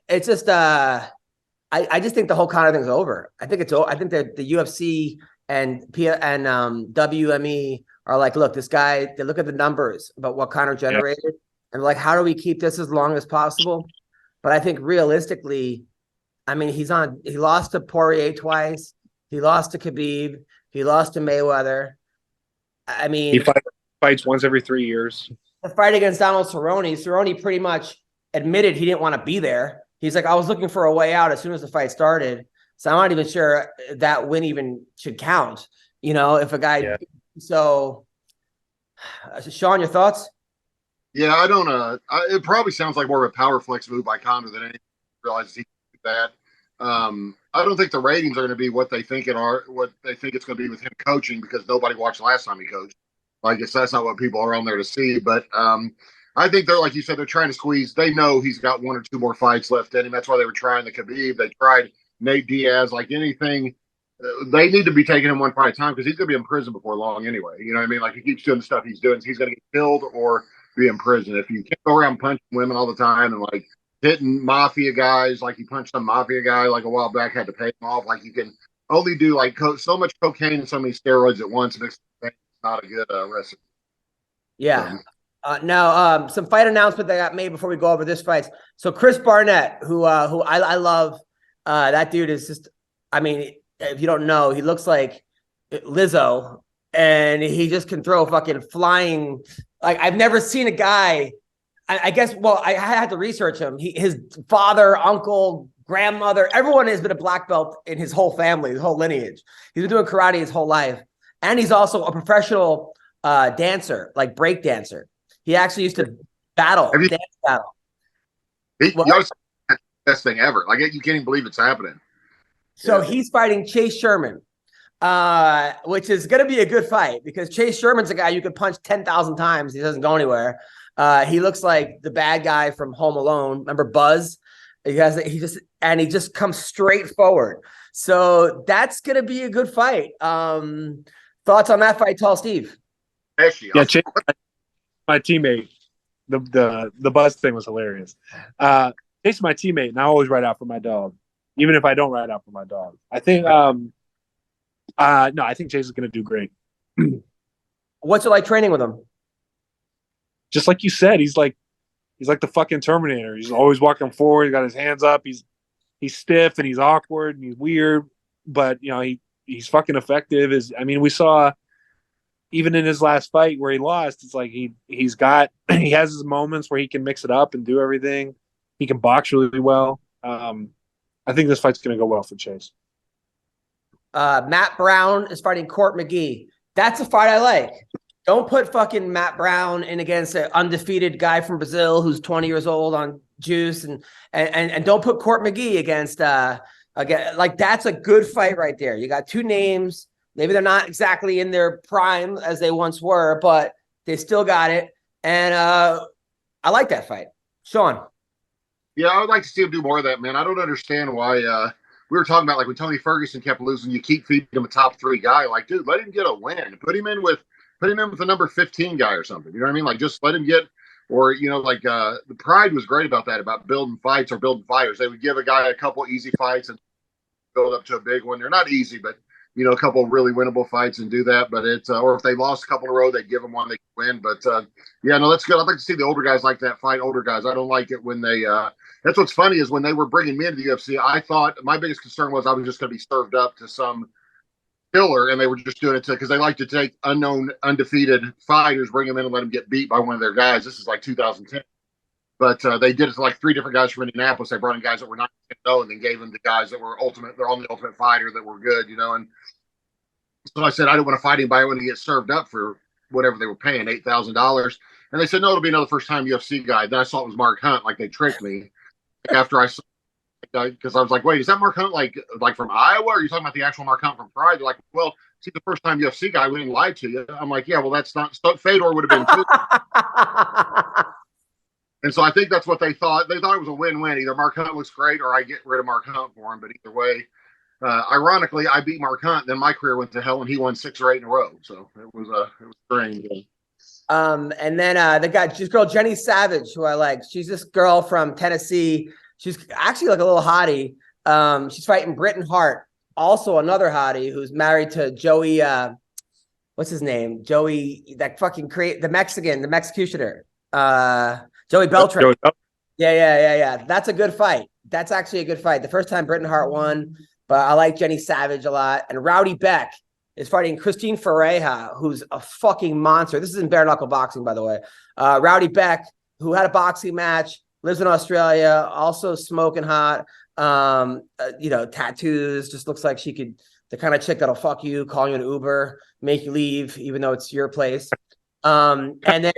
It's just I just think the whole Conor thing's over. I think it's over. I think that the UFC and WME are like, look, this guy. They look at the numbers about what Conor generated, and like, how do we keep this as long as possible? But I think realistically, I mean, he lost to Poirier twice. He lost to Khabib. He lost to Mayweather. I mean, he fights once every 3 years. The fight against Donald Cerrone pretty much admitted he didn't want to be there. He's like, I was looking for a way out as soon as the fight started. So I'm not even sure that win even should count. If a guy. Yeah. So, Sean, your thoughts? Yeah, I don't. It probably sounds like more of a power flex move by Conor than anything. Realizes he can do that. I don't think the ratings are going to be what they think what they think it's going to be with him coaching, because nobody watched last time he coached. I guess that's not what people are on there to see. But I think they're, like you said, they're trying to squeeze. They know he's got 1 or 2 more fights left in him. That's why they were trying the Khabib. They tried Nate Diaz. Like anything, they need to be taking him one fight at a time, because he's going to be in prison before long anyway. You know what I mean? Like, he keeps doing the stuff he's doing, so he's going to get killed or be in prison. If you can't go around punching women all the time and like hitting mafia guys, like he punched some mafia guy like a while back, had to pay him off. Like, you can only do like so much cocaine and so many steroids at once, and it's not a good recipe. Yeah. No, some fight announcement that got made before we go over this fight. So Chris Barnett, who I love, that dude is just, I mean, if you don't know, he looks like Lizzo, and he just can throw fucking flying. Like, I've never seen a guy. I guess. Well, I had to research him. His father, uncle, grandmother, everyone has been a black belt in his whole family, his whole lineage. He's been doing karate his whole life, and he's also a professional dancer, like break dancer. He actually used to dance battle. Best thing ever. Like, you can't even believe it's happening. So he's fighting Chase Sherman, which is going to be a good fight because Chase Sherman's a guy you could punch 10,000 times. He doesn't go anywhere. He looks like the bad guy from Home Alone. Remember Buzz? He just comes straight forward. So that's going to be a good fight. Thoughts on that fight, Tall Steve? Yeah, Chase, my teammate. The Buzz thing was hilarious. Chase is my teammate, and I always ride out for my dog, even if I don't ride out for my dog. I think no, I think Chase is going to do great. What's it like training with him? Just like you said, he's like the fucking Terminator. He's always walking forward. He got his hands up. He's stiff and he's awkward and he's weird, but he's fucking effective. We saw even in his last fight where he lost, it's like he has his moments where he can mix it up and do everything. He can box really well. I think this fight's going to go well for Chase. Matt Brown is fighting Court McGee. That's a fight I like. Don't put fucking Matt Brown in against an undefeated guy from Brazil who's 20 years old on juice, and don't put Court McGee against again. Like, that's a good fight right there. You got two names. Maybe they're not exactly in their prime as they once were, but they still got it. And I like that fight. Sean. Yeah, I would like to see him do more of that, man. I don't understand why we were talking about, like, when Tony Ferguson kept losing, you keep feeding him a top 3 guy. Like, dude, let him get a win. Put him in with the number 15 guy or something. You know what I mean? Like, just let him get, or, the Pride was great about that, about building fights or building fighters. They would give a guy a couple easy fights and build up to a big one. They're not easy, but, a couple of really winnable fights and do that. But it's, or if they lost a couple in a row, they give them one they can win. But, that's good. I'd like to see the older guys like that fight older guys. I don't like it when they, that's what's funny is when they were bringing me into the UFC, I thought my biggest concern was I was just going to be served up to some killer, and they were just doing it because they like to take unknown, undefeated fighters, bring them in and let them get beat by one of their guys. This is like 2010. But they did it to like 3 different guys from Indianapolis. They brought in guys that were not know and then gave them the guys that were they're on the Ultimate Fighter that were good, And so I said, I don't want to fight anybody. I want to get served up for whatever they were paying, $8,000. And they said, no, it'll be another first-time UFC guy. Then I saw it was Mark Hunt, like they tricked me. After I saw, because I was like, wait, is that Mark Hunt like from Iowa? Or are you talking about the actual Mark Hunt from Pride? They're like, well, see, the first time UFC guy, we didn't lie to you. I'm like, yeah, well, that's not, Fedor would have been too. And so I think that's what they thought. They thought it was a win-win. Either Mark Hunt looks great or I get rid of Mark Hunt for him. But either way, ironically, I beat Mark Hunt. Then my career went to hell and he won 6 or 8 in a row. So it was strange. And then they got this girl, Jenny Savage, who I like. She's this girl from Tennessee. She's actually like a little hottie. She's fighting Britton Hart, also another hottie who's married to Joey. What's his name? Joey, that fucking the Mexican, the Mexicutioner. Joey Beltran. Yeah. That's a good fight. That's actually a good fight. The first time Britton Hart won, but I like Jenny Savage a lot. And Rowdy Beck is fighting Christine Ferreira, who's a fucking monster. This is in bare knuckle boxing, by the way. Rowdy Beck, who had a boxing match, lives in Australia, also smoking hot. Tattoos, just looks like she could, the kind of chick that'll fuck you, call you an Uber, make you leave, even though it's your place. And then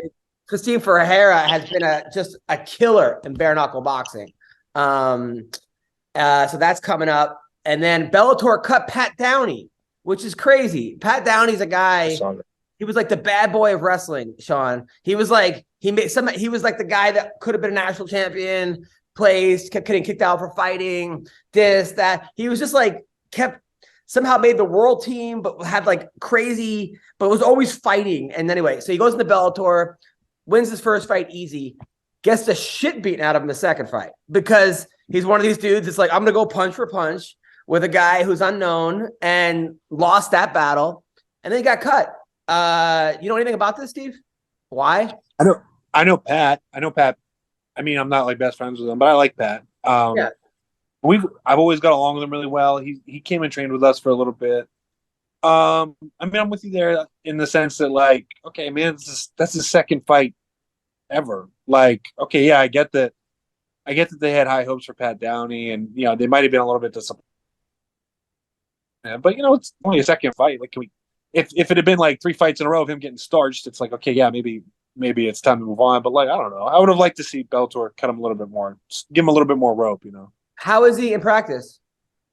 Christine Ferreira has been just a killer in bare knuckle boxing. So that's coming up. And then Bellator cut Pat Downey, which is crazy. Pat Downey's a guy. He was like the bad boy of wrestling, Sean. He was like he was like the guy that could have been a national champion, kept getting kicked out for fighting, this, that. He was just like somehow made the world team, but had like crazy, but was always fighting. And anyway, so he goes into Bellator, wins his first fight easy, gets the shit beaten out of him the second fight because he's one of these dudes that's like, I'm gonna go punch for punch with a guy who's unknown, and lost that battle, and then he got cut. You know anything about this, Steve? Why? I know Pat. I mean, I'm not like best friends with him, but I like Pat. Yeah. I've always got along with him really well. He came and trained with us for a little bit. I mean, I'm with you there in the sense that, like, okay, man, that's his second fight ever. Like, okay, yeah, I get that they had high hopes for Pat Downey, and they might have been a little bit disappointed. But it's only a second fight. Like, if it had been like 3 fights in a row of him getting starched, it's like, okay, yeah, maybe it's time to move on. But, like, I don't know. I would have liked to see Bellator cut him a little bit more, give him a little bit more rope. How is he in practice?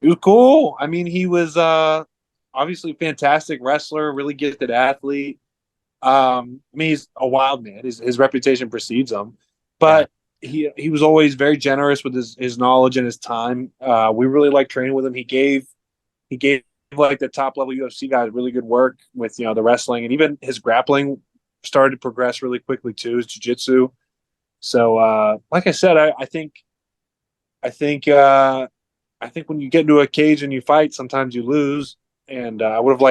He was cool. I mean, he was obviously a fantastic wrestler, really gifted athlete. I mean, he's a wild man. His reputation precedes him, but he was always very generous with his knowledge and his time. We really liked training with him. He gave like the top level UFC guys really good work with the wrestling, and even his grappling started to progress really quickly too. His jiu-jitsu. So, like I said, I think when you get into a cage and you fight, sometimes you lose. And I would have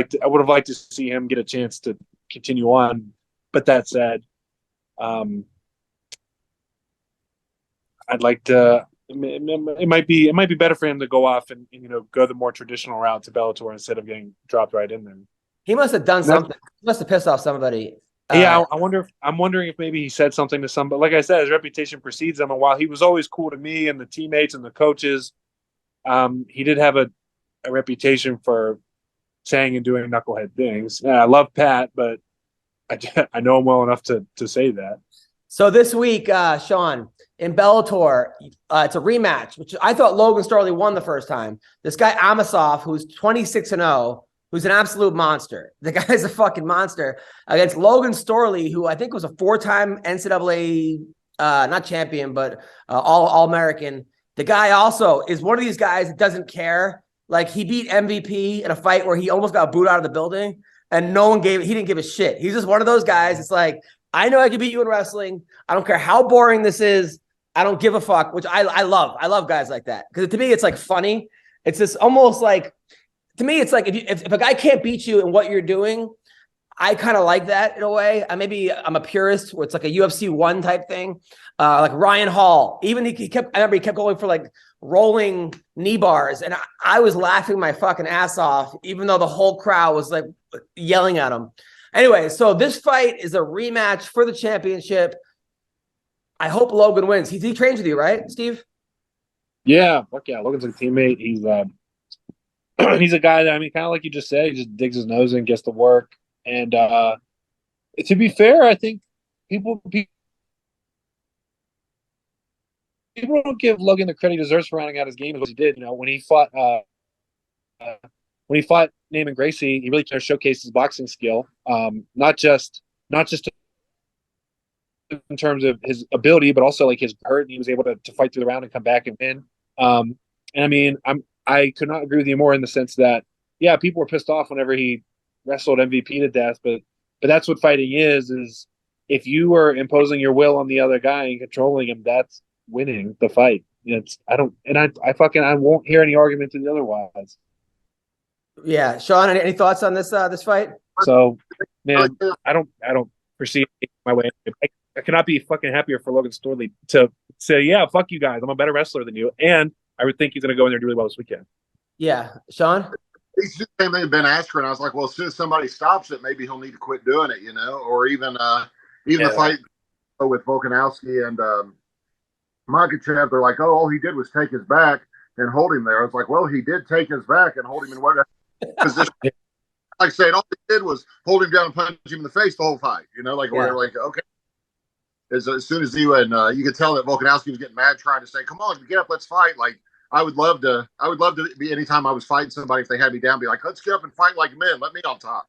liked to see him get a chance to continue on. But that said, I'd like to. It might be better for him to go off and go the more traditional route to Bellator instead of getting dropped right in there. He must have done something. He must have pissed off somebody. Yeah, I'm wondering if maybe he said something to somebody. Like I said, his reputation precedes him. And while he was always cool to me and the teammates and the coaches, he did have a reputation for saying and doing knucklehead things. I love Pat, but I know him well enough to say that. So this week, Sean, in Bellator, it's a rematch, which I thought Logan Storley won the first time. This guy Amasov, who's 26-0, who's an absolute monster. The guy's a fucking monster against Logan Storley, who I think was a 4-time NCAA not champion, but all-American. The guy also is one of these guys that doesn't care. Like, he beat MVP in a fight where he almost got booed out of the building, and he didn't give a shit. He's just one of those guys. It's like, I know I can beat you in wrestling. I don't care how boring this is. I don't give a fuck, which I love. I love guys like that. Because to me, it's like funny. It's just almost like, to me, it's like if a guy can't beat you in what you're doing, I kind of like that in a way. I'm a purist where it's like a UFC 1 type thing. Like Ryan Hall, even I remember he kept going for like rolling knee bars, and I was laughing my fucking ass off, even though the whole crowd was like yelling at him. Anyway, so this fight is a rematch for the championship. I hope Logan wins. He trains with you, right, Steve? Yeah, fuck yeah. Logan's a teammate. He's he's a guy that, I mean, kind of like you just said, he just digs his nose in, gets to work. And to be fair, I think people don't give Logan the credit he deserves for rounding out his game as what he did. When he fought Naaman Gracie, he really kind of showcased his boxing skill. Not just in terms of his ability, but also like his hurt, and he was able to fight through the round and come back and win. And I mean, I could not agree with you more in the sense that, yeah, people were pissed off whenever he wrestled MVP to death, but that's what fighting is if you were imposing your will on the other guy and controlling him, that's winning the fight. I won't hear any argument to the otherwise. Yeah, Sean, any thoughts on this fight? So, man, I don't foresee my way. I cannot be fucking happier for Logan Storley to say, yeah, fuck you guys, I'm a better wrestler than you, and I would think he's going to go in there and do really well this weekend. Yeah, Sean. He's the same thing with Ben Askren. I was like, well, as soon as somebody stops it, maybe he'll need to quit doing it, or even the fight with Volkanovski and Makachev. They're like, oh, all he did was take his back and hold him there. I was like, well, he did take his back and hold him in whatever position. Like I said, all he did was hold him down and punch him in the face the whole fight. Where like, okay. As soon as you could tell that Volkanovski was getting mad, trying to say, come on, get up, let's fight. Like, I would love to be, anytime I was fighting somebody, if they had me down, be like, let's get up and fight like men. Let me on top.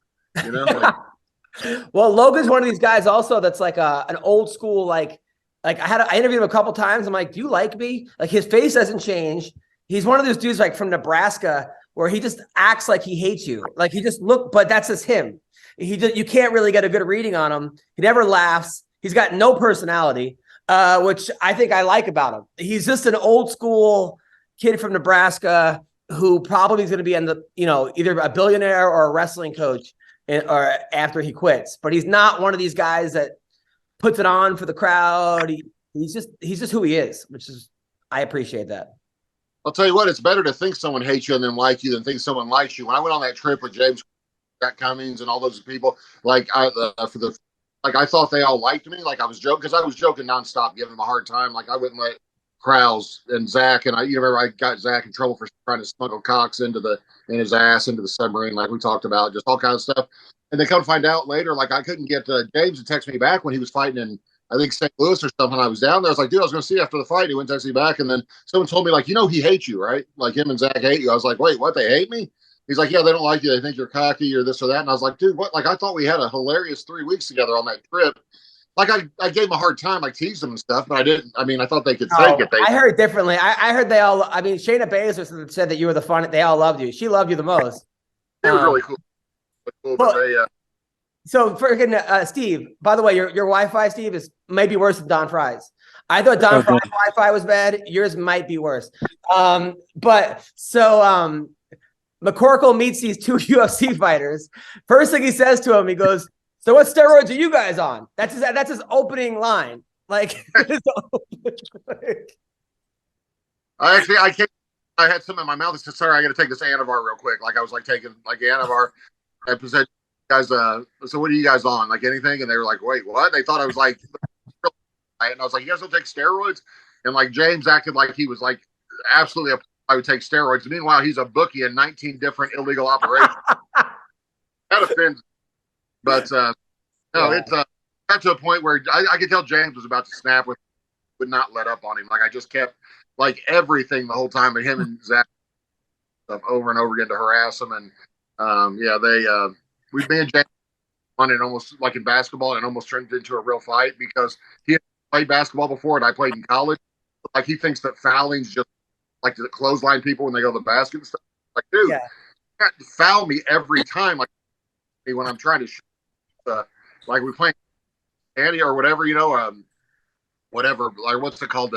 Well, Logan's one of these guys also that's like an old school, like I interviewed him a couple times. I'm like, do you like me? Like, his face hasn't changed. He's one of those dudes like from Nebraska where he just acts like he hates you. Like, he just but that's just him. You can't really get a good reading on him. He never laughs. He's got no personality, which I think I like about him. He's just an old school kid from Nebraska who probably is going to be either a billionaire or a wrestling coach or after he quits. But he's not one of these guys that puts it on for the crowd. He's just who he is, which is, I appreciate that. I'll tell you what, it's better to think someone hates you and then like you than think someone likes you. When I went on that trip with James Cummings and all those people, I thought they all liked me. Like I was joking, because I was joking nonstop, giving them a hard time. Like I wouldn't let Krause and Zach, and you remember I got Zach in trouble for trying to smuggle Cox in his ass into the submarine, like we talked about, just all kinds of stuff. And they come to find out later, like I couldn't get James to text me back when he was fighting in, I think, St. Louis or something. I was down there. I was like, dude, I was going to see you after the fight. He went to text me back, and then someone told me, like, he hates you, right? Like him and Zach hate you. I was like, wait, what? They hate me? He's like, yeah, they don't like you. They think you're cocky or this or that. And I was like, dude, what? Like I thought we had a hilarious 3 weeks together on that trip. Like I gave him a hard time, like teased him and stuff, but I didn't. I mean, I thought they could take it. I heard differently. I heard they all. I mean, Shayna Baszler said that you were the fun. They all loved you. She loved you the most. It was really cool. So freaking Steve. By the way, your Wi-Fi, Steve, is maybe worse than Don Fry's. I thought Don Fry's Wi-Fi was bad. Yours might be worse. But so McCorkle meets these two UFC fighters. First thing he says to him, he goes, "So what steroids are you guys on?" That's his opening line. Like, I had something in my mouth. I said, "Sorry, I got to take this Anavar real quick." Like I was like taking like Anavar. I said, "Guys, so what are you guys on? Like anything?" And they were like, "Wait, what?" They thought I was like, and I was like, "You guys don't take steroids?" And like James acted like he was like absolutely I would take steroids. Meanwhile, he's a bookie in 19 different illegal operations. That offends. But no, it got to a point where I could tell James was about to snap, would not let up on him. Like I just kept like everything the whole time, but him and Zach stuff over and over again to harass him. And we me and James won it almost like in basketball, and almost turned into a real fight because he had played basketball before, and I played in college. Like he thinks that fouling's just like to clothesline people when they go to the basket and stuff. Like, dude, you can't foul me every time. Like when I'm trying to shoot. Like we playing Andy or whatever, whatever. Like what's it called?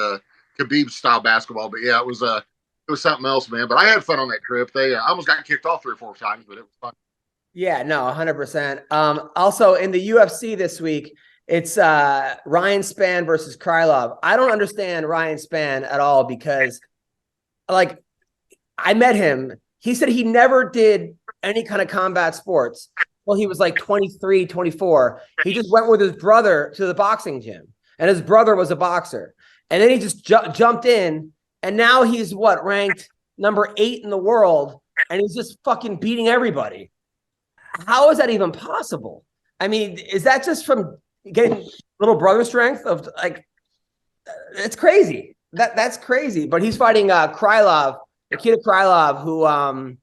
Khabib style basketball. But yeah, it was something else, man. But I had fun on that trip. They almost got kicked off 3 or 4 times, but it was fun. Yeah, no, 100%. Also in the UFC this week, it's Ryan Spann versus Krylov. I don't understand Ryan Spann at all because, like, I met him. He said he never did any kind of combat sports. Well, he was like 23, 24. He just went with his brother to the boxing gym, and his brother was a boxer. And then he just jumped in, and now he's ranked number 8 in the world, and he's just fucking beating everybody. How is that even possible? I mean, is that just from getting little brother strength of like? It's crazy. That's crazy. But he's fighting Krylov, Nikita Krylov, who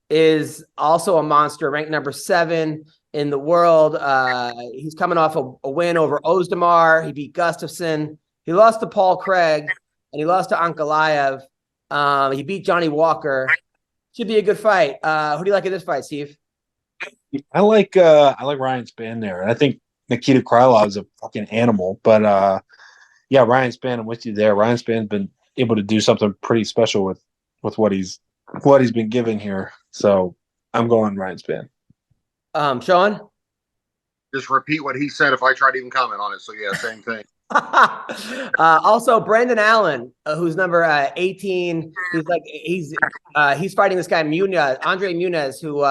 is also a monster, ranked number 7 in the world. He's coming off a win over Ozdemir. He beat Gustafsson. He lost to Paul Craig, and he lost to Ankalaev. He beat Johnny Walker. Should be a good fight. Who do you like in this fight, Steve? I like Ryan Spann there. I think Nikita Krylov is a fucking animal, but yeah, Ryan Spann, I'm with you there. Ryan Spann's been able to do something pretty special with what he's been given here. So I'm going Ryan Spann. Sean? Just repeat what he said if I try to even comment on it. So yeah, same thing. Also, Brendan Allen, who's number 18. He's fighting this guy Andre Muniz, who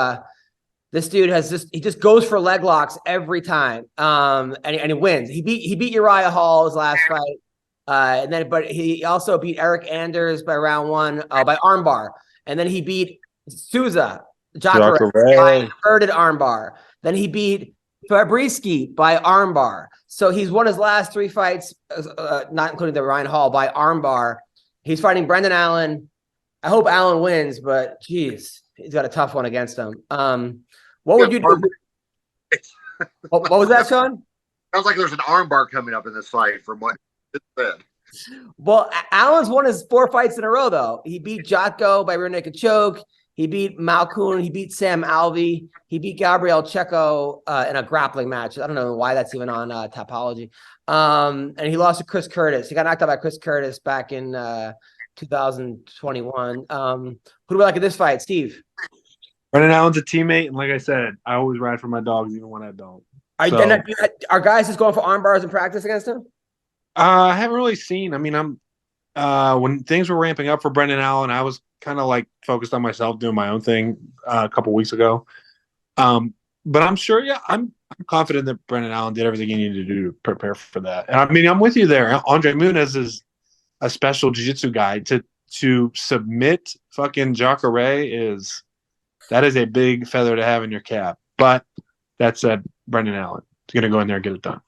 this dude he just goes for leg locks every time. And he wins. He beat Uriah Hall his last fight. But he also beat Eric Anders by round 1 by armbar. And then he beat Souza Jacare by inverted armbar. Then he beat Fabriski by armbar. So he's won his last 3 fights, not including the Ryan Hall, by armbar. He's fighting Brendan Allen. I hope Allen wins, but geez, he's got a tough one against him. What would you do? What was that, Sean? Sounds like there's an armbar coming up in this fight from what it said. Well, Allen's won his 4 fights in a row, though. He beat Jotko by rear naked choke. He beat Malkoun. He beat Sam Alvey. He beat Gabriel Checo in a grappling match. I don't know why that's even on Tapology. And he lost to Chris Curtis. He got knocked out by Chris Curtis back in 2021. Who do we like in this fight, Steve? Brendan Allen's a teammate, and like I said, I always ride for my dogs even when I don't. Are guys just going for arm bars in practice against him? I haven't really seen. I mean, I'm when things were ramping up for Brendan Allen, I was kind of like focused on myself doing my own thing a couple weeks ago. But I'm sure, yeah, I'm confident that Brendan Allen did everything he needed to do to prepare for that. And I mean, I'm with you there. Andre Muniz is a special jiu-jitsu guy. To submit fucking Jacare is a big feather to have in your cap. But that said, Brendan Allen is going to go in there and get it done.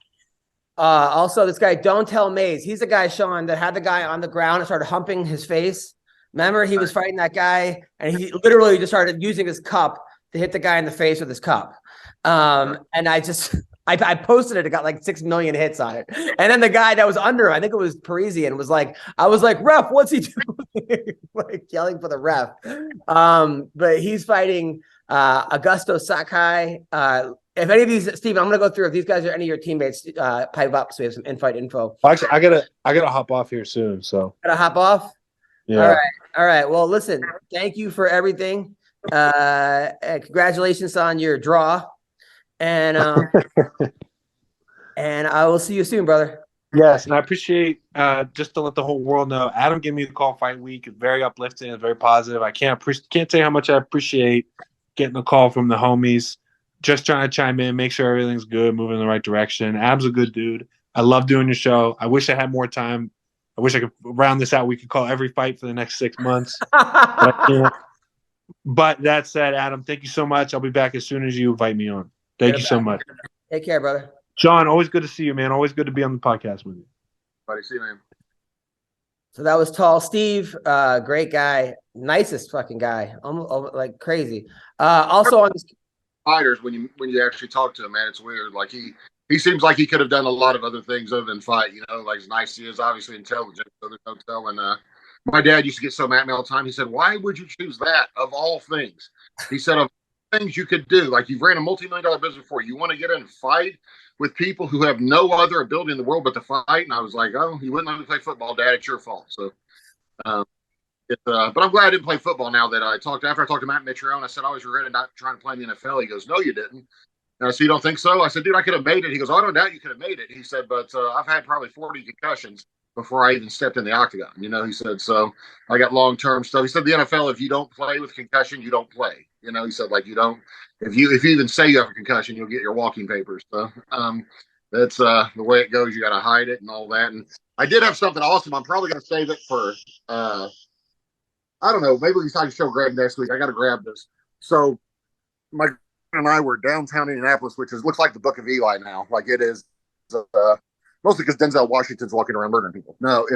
Also, this guy, Don't Tell Mays. He's the guy, Sean, that had the guy on the ground and started humping his face. Remember, he was fighting that guy, and he literally just started using his cup to hit the guy in the face with his cup. And I posted it. It got like 6 million hits on it. And then the guy that was under him, I think it was Parisian, I was like, ref, what's he doing? Like yelling for the ref. But he's fighting Augusto Sakai. If any of these, Steve, I'm going to go through if these guys are any of your teammates, pipe up so we have some in-fight info. Actually, I gotta hop off here soon. So gotta hop off. Yeah. All right. Well, listen, thank you for everything. Congratulations on your draw. And and I will see you soon, brother. Yes, and I appreciate just to let the whole world know. Adam gave me the call fight week. It's very uplifting. It's very positive. I can't say how much I appreciate getting a call from the homies. Just trying to chime in, make sure everything's good, moving in the right direction. Adam's a good dude. I love doing your show. I wish I had more time. I wish I could round this out. We could call every fight for the next 6 months. But that said, Adam, thank you so much. I'll be back as soon as you invite me on. Thank you so much. Take care, brother. John, always good to see you, man. Always good to be on the podcast with you. Buddy, see you, man. So that was Tall Steve. Great guy. Nicest fucking guy. Almost like crazy. Also on this fighters, when you actually talk to him, man, it's weird. Like he seems like he could have done a lot of other things other than fight, like as nice as he is, obviously intelligent, so there's no telling. My dad used to get so mad at me all the time. He said, why would you choose that of all things? He said, of things you could do, like you've ran a multi-million-dollar business before, you want to get in and fight with people who have no other ability in the world but to fight? And I was like, oh, you wouldn't let me play football, Dad, it's your fault. So but I'm glad I didn't play football now that after I talked to Matt Mitrione. I said, I always regretted not trying to play in the NFL. He goes, no, you didn't. And I said, you don't think so? I said, dude, I could have made it. He goes, oh, I don't doubt you could have made it. He said, but I've had probably 40 concussions before I even stepped in the octagon. He said, so I got long-term stuff. He said, the NFL, if you don't play with concussion, you don't play. He said, like, you don't, if you even say you have a concussion, you'll get your walking papers. So that's the way it goes. You got to hide it and all that. And I did have something awesome. I'm probably going to save it for, I don't know, maybe we can show Greg next week. I got to grab this. So my friend and I were downtown Indianapolis, which looks like the Book of Eli now. Like it is, mostly because Denzel Washington's walking around murdering people. No,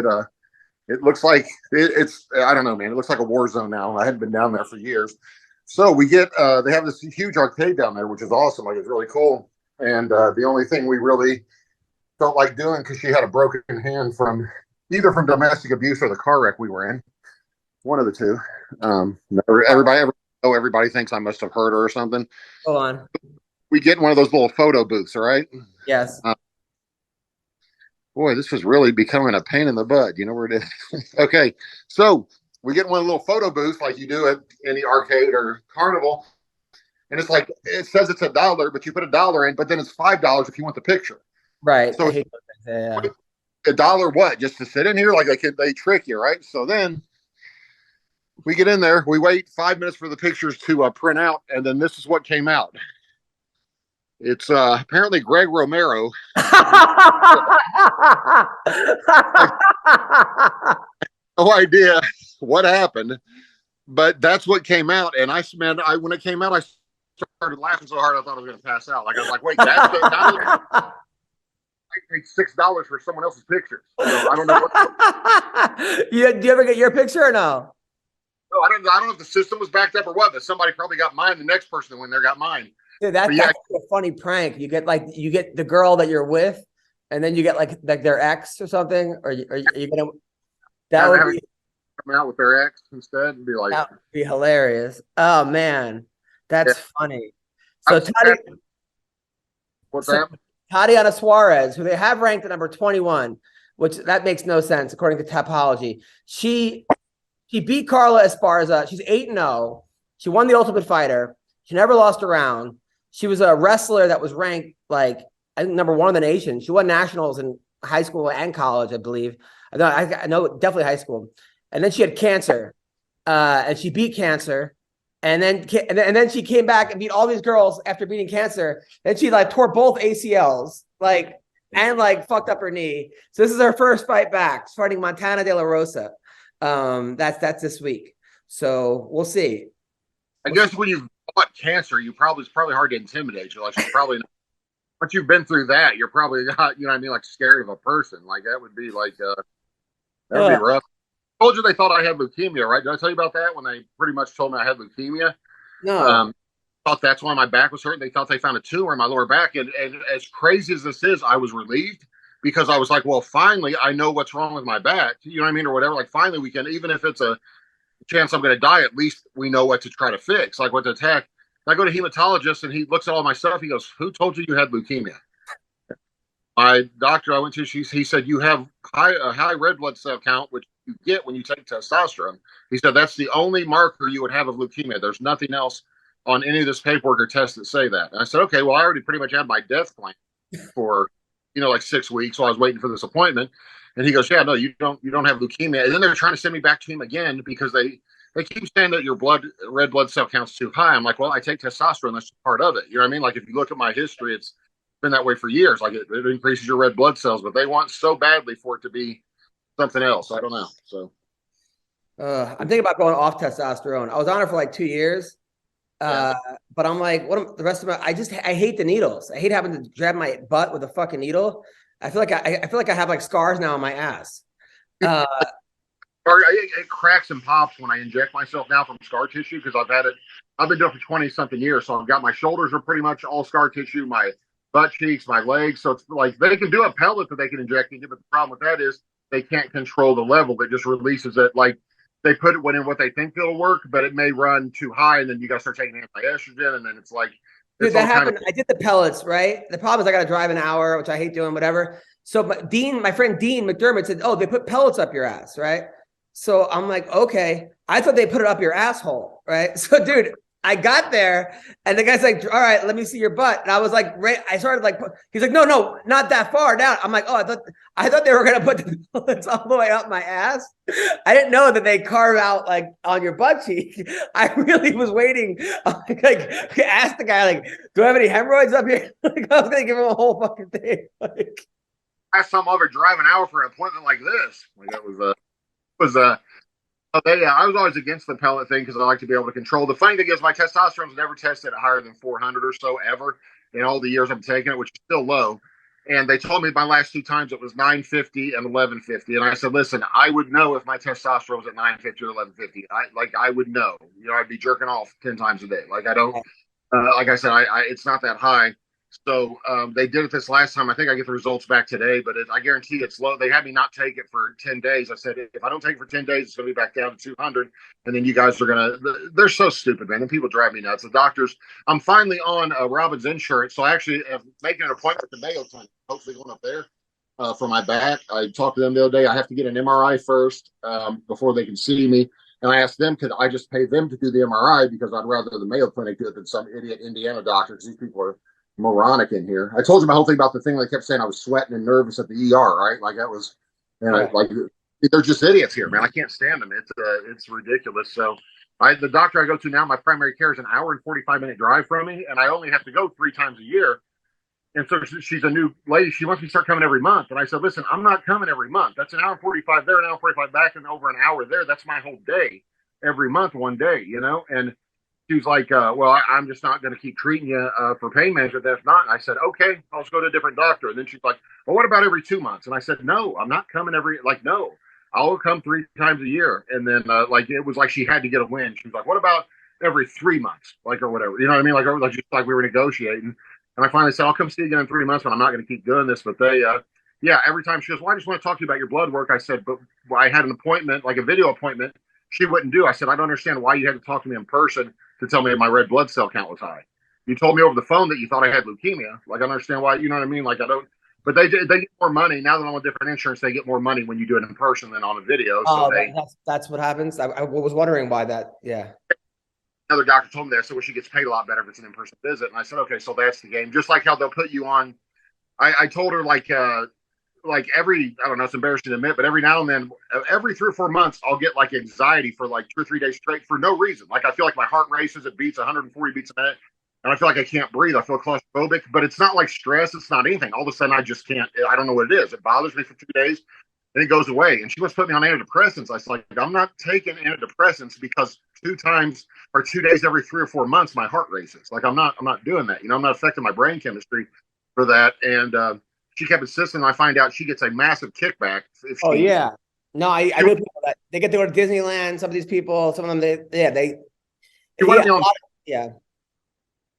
it looks like it's, I don't know, man. It looks like a war zone now. I hadn't been down there for years. So we get, they have this huge arcade down there, which is awesome. Like it's really cool. And the only thing we really felt like doing, because she had a broken hand from either from domestic abuse or the car wreck we were in. One of the two. Everybody thinks I must have hurt her or something. Hold on. We get in one of those little photo booths, all right? Yes. Boy, this was really becoming a pain in the butt. You know where it is? Okay, so we get in one of the little photo booths like you do at any arcade or carnival, and it's like it says it's $1, but you put $1 in, but then it's $5 if you want the picture. Right. So $1 what? Just to sit in here? Like they trick you, right? So then we get in there, we wait 5 minutes for the pictures to print out, and then this is what came out. It's apparently Greg Romero. No idea what happened, but that's what came out. And when it came out, I started laughing so hard I thought I was going to pass out. Like I was like, wait, that's I paid $6 for someone else's picture. So I don't know. Do you ever get your picture or no? No, I don't know if the system was backed up or what, but somebody probably got mine. The next person that went there got mine. Dude, that's a funny prank. You get the girl that you're with, and then you get like their ex or something, or you gonna that would be come out with their ex instead and be like that would be hilarious. Oh man, that's funny. So Tatiana Suarez, who they have ranked at number 21, which that makes no sense according to Tapology. She beat Carla Esparza. She's 8-0. She won the Ultimate Fighter. She never lost a round. She was a wrestler that was ranked like I think #1 in the nation. She won nationals in high school and college, I believe. I know definitely high school. And then she had cancer, and she beat cancer. And then she came back and beat all these girls after beating cancer. Then she like tore both ACLs, and fucked up her knee. So this is her first fight back. She's fighting Montana De La Rosa. That's this week. So we'll see. I guess when you've fought cancer, it's probably hard to intimidate you. Like she's probably not, once you've been through that, you're probably not, you know what I mean, like scared of a person. Like that would be like that would be rough. I told you they thought I had leukemia, right? Did I tell you about that when they pretty much told me I had leukemia? No. Thought that's why my back was hurting. They thought they found a tumor in my lower back. And as crazy as this is, I was relieved because I was like, well, finally, I know what's wrong with my back. You know what I mean? Or whatever. Like, finally, we can, even if it's a chance I'm going to die, at least we know what to try to fix, like what to attack. I go to hematologist and he looks at all my stuff. He goes, who told you had leukemia? My doctor I went to, he said, you have a high red blood cell count, which you get when you take testosterone. He said, that's the only marker you would have of leukemia. There's nothing else on any of this paperwork or tests that say that. And I said, okay, well, I already pretty much had my death plan for, like 6 weeks. So I was waiting for this appointment. And he goes, yeah, no, you don't have leukemia. And then they're trying to send me back to him again because they keep saying that your red blood cell count's too high. I'm like, well, I take testosterone. That's part of it. You know what I mean? Like if you look at my history, it's been that way for years. Like it increases your red blood cells, but they want so badly for it to be something else. I don't know. So I'm thinking about going off testosterone. I was on it for like 2 years. But I'm like, the rest of I hate the needles. I hate having to grab my butt with a fucking needle. I feel like I have like scars now on my ass. It cracks and pops when I inject myself now from scar tissue because I've been doing it for 20 something years. So I've got my shoulders are pretty much all scar tissue, my butt cheeks, my legs. So it's like they can do a pellet that they can inject into, but the problem with that is they can't control the level that just releases it. Like they put it in what they think it'll work, but it may run too high, and then you got to start taking anti-estrogen, and then it's like. Dude, that happened. I did the pellets, right? The problem is I got to drive an hour, which I hate doing, whatever. So my friend Dean McDermott said, oh, they put pellets up your ass, right? So I'm like, okay. I thought they put it up your asshole, right? So, dude, I got there, and the guy's like, all right, let me see your butt. And I was like, I started like, he's like, no, not that far down. I'm like, oh, I thought they were going to put the pellets all the way up my ass. I didn't know that they carve out like on your butt cheek. I really was waiting. Like, asked the guy, like, do I have any hemorrhoids up here? Like, I was going to give him a whole fucking thing. Like, last time I ever drive an hour for an appointment like this. Like that I was always against the pellet thing because I like to be able to control. The funny thing is my testosterone's never tested at higher than 400 or so ever in all the years I'm taking it, which is still low. And they told me my last 2 times it was 950 and 1150. And I said, listen, I would know if my testosterone was at 950 or 1150. I would know. I'd be jerking off 10 times a day. Like I don't, like I said, it's not that high. So they did it this last time. I think I get the results back today, but I guarantee it's low. They had me not take it for 10 days. I said, if I don't take it for 10 days, it's going to be back down to 200. And then you guys are going to, they're so stupid, man. And people drive me nuts. The doctors, I'm finally on Robin's insurance. So I actually am making an appointment with the Mayo Clinic, hopefully going up there for my back. I talked to them the other day. I have to get an MRI first before they can see me. And I asked them, could I just pay them to do the MRI because I'd rather the Mayo Clinic do it than some idiot Indiana doctor because these people are moronic in here. I told you my whole thing about the thing they kept saying I was sweating and nervous at the ER, right? Like that was, they're just idiots here, man. I can't stand them. It's ridiculous. So the doctor I go to now, my primary care is an hour and 45-minute drive from me, and I only have to go 3 times a year. And so she's a new lady. She wants me to start coming every month. And I said, listen, I'm not coming every month. That's an hour and 45 there, an hour and 45 back, and over an hour there. That's my whole day every month, one day, And she was like, well, I'm just not going to keep treating you for pain management. That's not. And I said, okay, I'll just go to a different doctor. And then she's like, well, what about every 2 months? And I said, no, I'm not coming no, I'll come 3 times a year. And then it was like she had to get a win. She was like, what about every 3 months? Or whatever. You know what I mean? Like we were negotiating. And I finally said, I'll come see you again in 3 months, but I'm not going to keep doing this. But they, every time she goes, well, I just want to talk to you about your blood work. I said, but I had an appointment, like a video appointment. She wouldn't do. I said, I don't understand why you had to talk to me in person to tell me my red blood cell count was high. You told me over the phone that you thought I had leukemia. Like, I don't understand why, you know what I mean? Like, I don't, but they get more money. Now that I'm on different insurance, they get more money when you do it in person than on a video. So that's what happens. I was wondering why that. Yeah. Another doctor told me that. I said, well, she gets paid a lot better if it's an in-person visit. And I said, okay, so that's the game. Just like how they'll put you on. I told her like every, I don't know, it's embarrassing to admit, but every now and then, every 3 or 4 months, I'll get like anxiety for like 2 or 3 days straight for no reason. Like I feel like my heart races, it beats 140 beats a minute. And I feel like I can't breathe. I feel claustrophobic, but it's not like stress. It's not anything. All of a sudden, I just can't. I don't know what it is. It bothers me for 2 days, and it goes away. And she must put me on antidepressants. I was like, I'm not taking antidepressants because 2 times or 2 days every 3 or 4 months, my heart races. Like I'm not doing that. I'm not affecting my brain chemistry for that. And she kept insisting. And I find out she gets a massive kickback. If she, yeah. No, I know people that they get to go to Disneyland. Some of these people, some of them, yeah.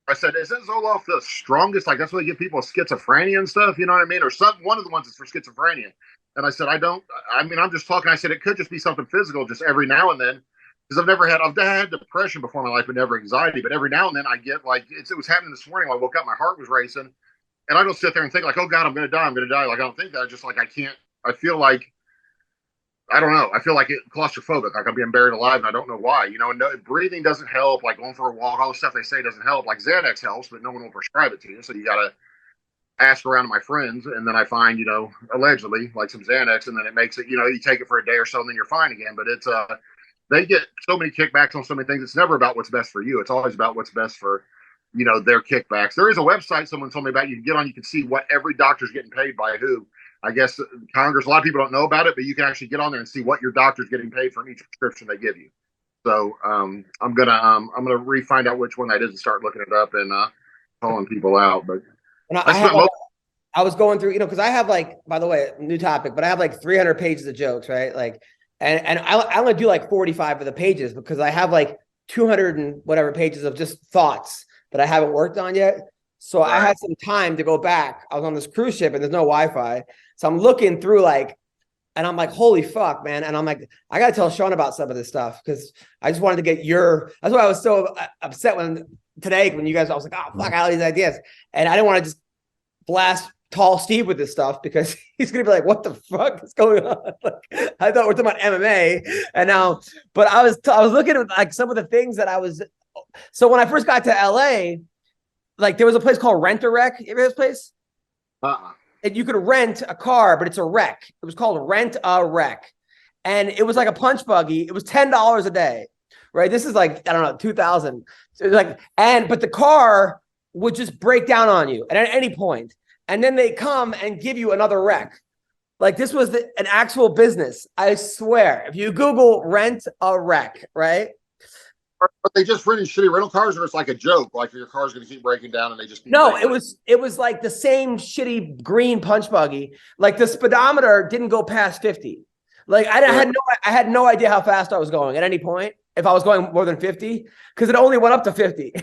I said, isn't Zoloft the strongest? Like, that's what they give people schizophrenia and stuff, you know what I mean? Or one of the ones is for schizophrenia. And I said, I'm just talking. I said, it could just be something physical, just every now and then. Because I've had depression before in my life, but never anxiety. But every now and then I get like, it was happening this morning. I woke up, my heart was racing. And I don't sit there and think like, oh God, I'm going to die. Like, I don't think that. I just like, I feel like, I don't know. I feel like claustrophobic, like I'm being buried alive, and I don't know why. And breathing doesn't help. Like going for a walk, all the stuff they say doesn't help. Like Xanax helps, but no one will prescribe it to you. So you got to ask around to my friends, and then I find, allegedly like some Xanax, and then it makes it, you take it for a day or so, and then you're fine again. But it's they get so many kickbacks on so many things. It's never about what's best for you. It's always about what's best for, their kickbacks. There is a website someone told me about. You can get on. You can see what every doctor's getting paid by who. I guess Congress, a lot of people don't know about it, but you can actually get on there and see what your doctor's getting paid for each prescription they give you. So I'm gonna find out which one that is and start looking it up and calling people out. But I was going through, because I have like, by the way, new topic, but I have like 300 pages of jokes, right? Like, and I only do like 45 of the pages because I have like 200 and whatever pages of just thoughts that I haven't worked on yet. So I had some time to go back. I was on this cruise ship and there's no Wi-Fi. So I'm looking through and I'm like, holy fuck, man. And I'm like, I got to tell Sean about some of this stuff because I just wanted to get that's why I was so upset when you guys, I was like, oh, fuck, I have all these ideas. And I didn't want to just blast Tall Steve with this stuff because he's going to be like, what the fuck is going on? Like, I thought we're talking about MMA. And now, but I was looking at like some of the things that so when I first got to LA, like there was a place called Rent a Wreck. You ever heard of this place? And you could rent a car, but it's a wreck. It was called Rent a Wreck. And it was like a punch buggy. It was $10 a day, right? This is like, I don't know, 2000. So it was like, but the car would just break down on you at any point. And then they come and give you another wreck. Like this was an actual business. I swear. If you Google Rent a Wreck, right? But they just renting shitty rental cars, or it's like a joke, like your car's going to keep breaking down, and they just it was like the same shitty green punch buggy. Like the speedometer didn't go past 50. Like I had no idea how fast I was going at any point if I was going more than 50 because it only went up to 50.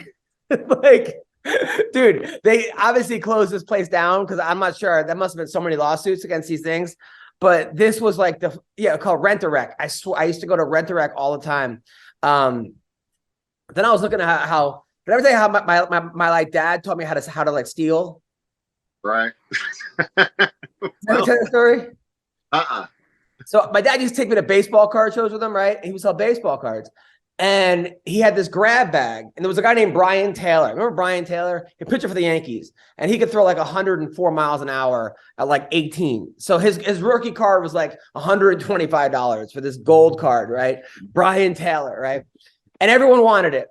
Like, dude, they obviously closed this place down because I'm not sure. There must have been so many lawsuits against these things. But this was like called Rent a Wreck. I swear I used to go to Rent a Wreck all the time. Then I was looking at how my like dad taught me how to like steal. Right. Ever tell the story? So my dad used to take me to baseball card shows with him, right? He would sell baseball cards. And he had this grab bag. And there was a guy named Brian Taylor. Remember Brian Taylor? He pitched for the Yankees. And he could throw like 104 miles an hour at like 18. So his rookie card was like $125 for this gold card, right? Brian Taylor, right? And everyone wanted it,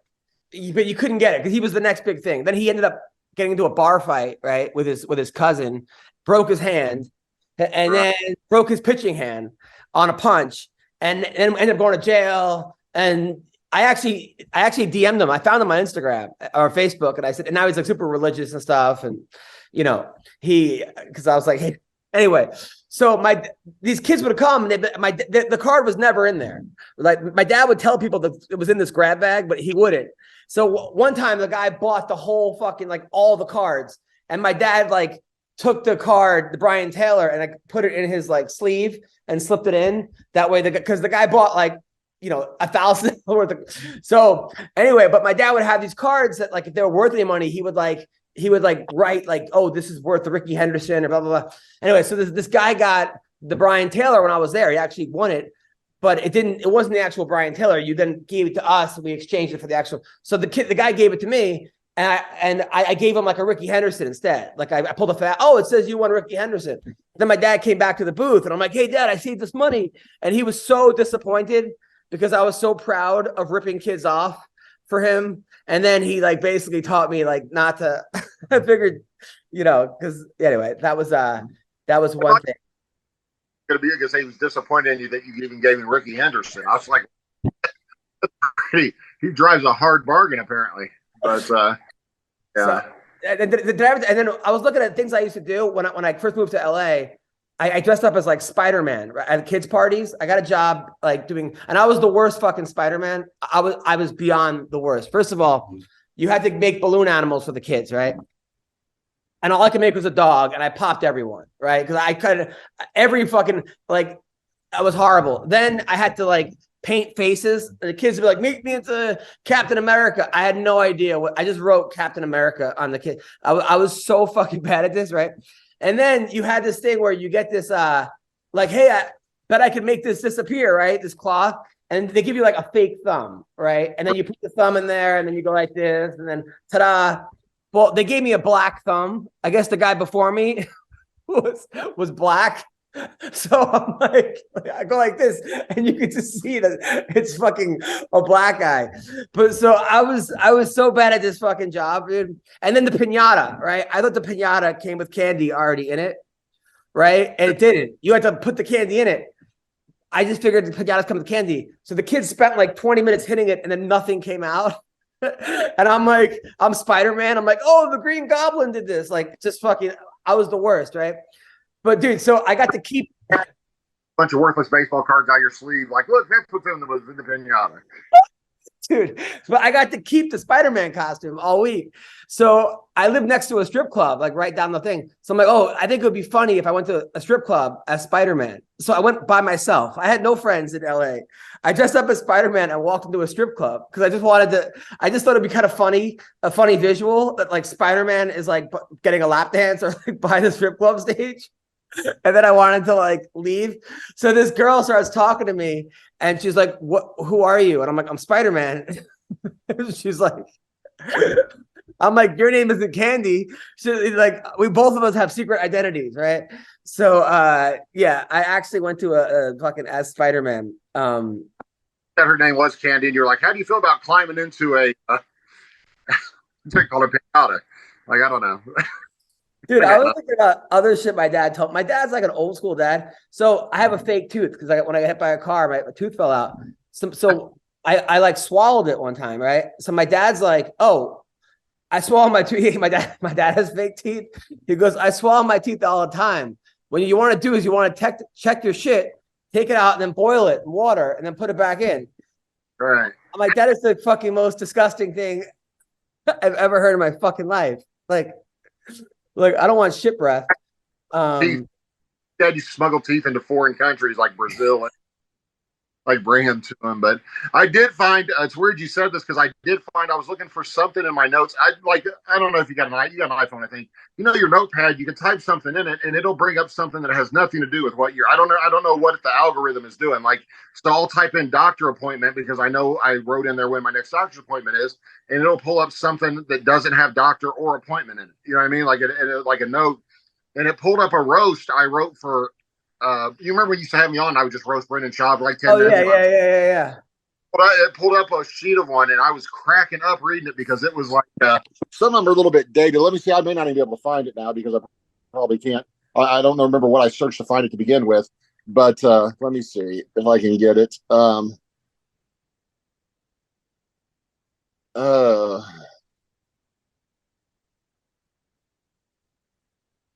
but you couldn't get it because he was the next big thing. Then he ended up getting into a bar fight, right, with his cousin, broke his hand, and then broke his pitching hand on a punch, and ended up going to jail. And I actually DM'd him. I found him on Instagram or Facebook, and I said, and now he's like super religious and stuff, and because I was like, hey, anyway. So these kids would come, and the card was never in there. Like my dad would tell people that it was in this grab bag, but he wouldn't. So one time the guy bought the whole fucking like all the cards, and my dad like took the card, the Brian Taylor, and like put it in his like sleeve and slipped it in that way. Because the guy bought like 1,000 worth of. So anyway, but my dad would have these cards that like if they were worth any money, he would write like, oh, this is worth Ricky Henderson or blah, blah, blah. Anyway, so this guy got the Brian Taylor when I was there. He actually won it. but it wasn't the actual Brian Taylor. You then gave it to us and we exchanged it for the actual. So the guy gave it to me and I gave him like a Ricky Henderson instead. Like I pulled it says you won Ricky Henderson. Then my dad came back to the booth and I'm like, hey dad, I saved this money. And he was so disappointed because I was so proud of ripping kids off for him. And then he like basically taught me like not to, I figured, because anyway, that was one thing. Going to be because he was disappointed in you that you even gave him Ricky Henderson. I was like, he drives a hard bargain apparently, but yeah. So, and then I was looking at things I used to do when I first moved to LA. I dressed up as like Spider-Man at kids' parties. I got a job like doing, and I was the worst fucking Spider-Man. I was beyond the worst. First of all, you had to make balloon animals for the kids, right? And all I could make was a dog, and I popped everyone, right? Because I could every fucking like I was horrible. Then I had to like paint faces, and the kids would be like, "Make me into Captain America." I had no idea what I just wrote Captain America on the kid. I was so fucking bad at this, right? And then you had this thing where you get this like, "Hey, I bet I could make this disappear," right? This cloth, and they give you like a fake thumb, right? And then you put the thumb in there, and then you go like this, and then ta-da. Well, they gave me a black thumb. I guess the guy before me was black. So I'm like, I go like this, and you can just see that it's fucking a black guy. But so I was so bad at this fucking job, dude. And then the piñata, right? I thought the piñata came with candy already in it, right? And it didn't. You had to put the candy in it. I just figured the piñatas come with candy. So the kids spent like 20 minutes hitting it, and then nothing came out. And I'm like, I'm Spider-Man. I'm like, oh, the Green Goblin did this. Like, just fucking, I was the worst, right? But dude, so I got to keep a bunch of worthless baseball cards out your sleeve. Like, look, that's what's in the pinata. Dude, but I got to keep the Spider-Man costume all week. So I live next to a strip club, like right down the thing. So I'm like, oh, I think it would be funny if I went to a strip club as Spider-Man. So I went by myself. I had no friends in LA. I dressed up as Spider-Man and walked into a strip club because I just thought it'd be kind of funny, a funny visual that like Spider-Man is like getting a lap dance or like by the strip club stage. And then I wanted to like leave. So this girl starts talking to me and she's like, who are you? And I'm like, I'm Spider-Man. She's like, I'm like, your name isn't Candy. She's like, we both of us have secret identities, right? So yeah, I actually went to a fucking as Spider-Man. That her name was Candy, and you're like, how do you feel about climbing into a call it pinata? Like, I don't know. Dude, I was thinking about other shit my dad told. My dad's like an old school dad. So I have a fake tooth because when I got hit by a car, my tooth fell out. So I like swallowed it one time, right? So my dad's like, oh, I swallow my tooth. My dad has fake teeth. He goes, I swallow my teeth all the time. What you want to do is you want to check your shit, take it out, and then boil it in water, and then put it back in. Right. I'm like, that is the fucking most disgusting thing I've ever heard in my fucking life. Like I don't want shit breath. Dad, you smuggle teeth into foreign countries like Brazil, and, like bring them to them. But I did find it's weird you said this because I was looking for something in my notes. I don't know if you got an iPhone. I think your notepad. You can type something in it and it'll bring up something that has nothing to do with what you're. I don't know what the algorithm is doing. Like, so I'll type in doctor appointment because I know I wrote in there when my next doctor's appointment is, and it'll pull up something that doesn't have doctor or appointment in it. You know what I mean? Like a note, and it pulled up a roast I wrote for. You remember when you used to have me on? I would just roast Brendan Schaub for like 10 minutes. Yeah. But it pulled up a sheet of one, and I was cracking up reading it because it was like some of them are a little bit dated. Let me see. I may not even be able to find it now because I probably can't. I don't remember what I searched to find it to begin with. But let me see if I can get it. That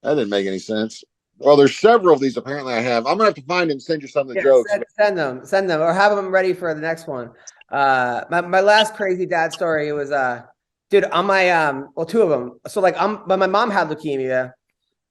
didn't make any sense. Well, there's several of these apparently I have. I'm gonna have to find and send you some of the jokes. Send them, or have them ready for the next one. My last crazy dad story was dude, on my two of them. So like but my mom had leukemia,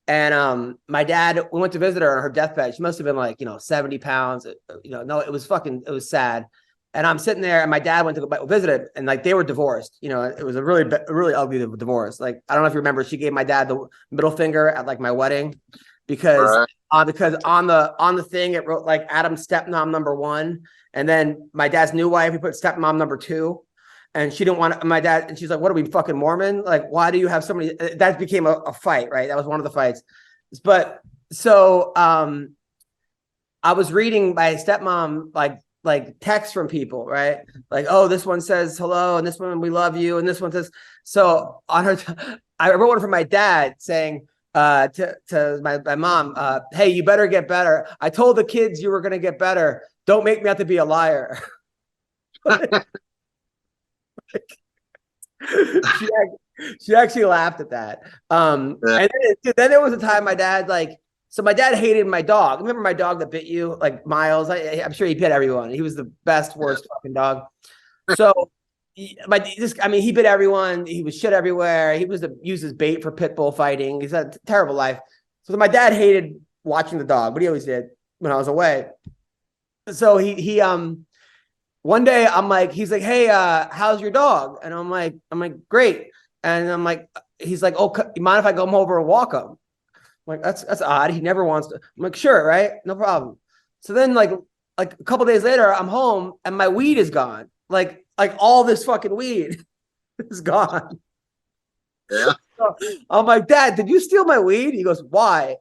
and my dad, we went to visit her on her deathbed. She must have been like 70 pounds. No, it was sad. And I'm sitting there, and my dad went to go visit it, and like they were divorced. It was a really ugly divorce. Like, I don't know if you remember, she gave my dad the middle finger at like my wedding. because Right. because on the thing it wrote like Adam's stepmom #1, and then my dad's new wife he put stepmom #2, and she didn't want my dad, and she's like, "What are we fucking Mormon? Like, why do you have so many?" That became a fight, right? That was one of the fights. But so I was reading my stepmom like texts from people, right? Like, oh, this one says hello, and this one we love you, and this one says so on her. I wrote one from my dad saying to my mom, hey, you better get better. I told the kids you were going to get better. Don't make me have to be a liar. she actually laughed at that. And then there was a time my dad so my dad hated my dog. Remember my dog that bit you, like Miles? I'm sure he bit everyone. He was the best, worst fucking dog. So he bit everyone. He was shit everywhere. He was used as bait for pit bull fighting. He's had a terrible life. So my dad hated watching the dog, but he always did when I was away. So he one day I'm like, he's like, hey, how's your dog? And I'm like, great. And I'm like, he's like, oh, you mind if I come over and walk him? I'm like, that's odd. He never wants to. I'm like, sure, right? No problem. So then like a couple days later, I'm home and my weed is gone. Like all this fucking weed is gone. Yeah. So I'm like, Dad, did you steal my weed? He goes, why?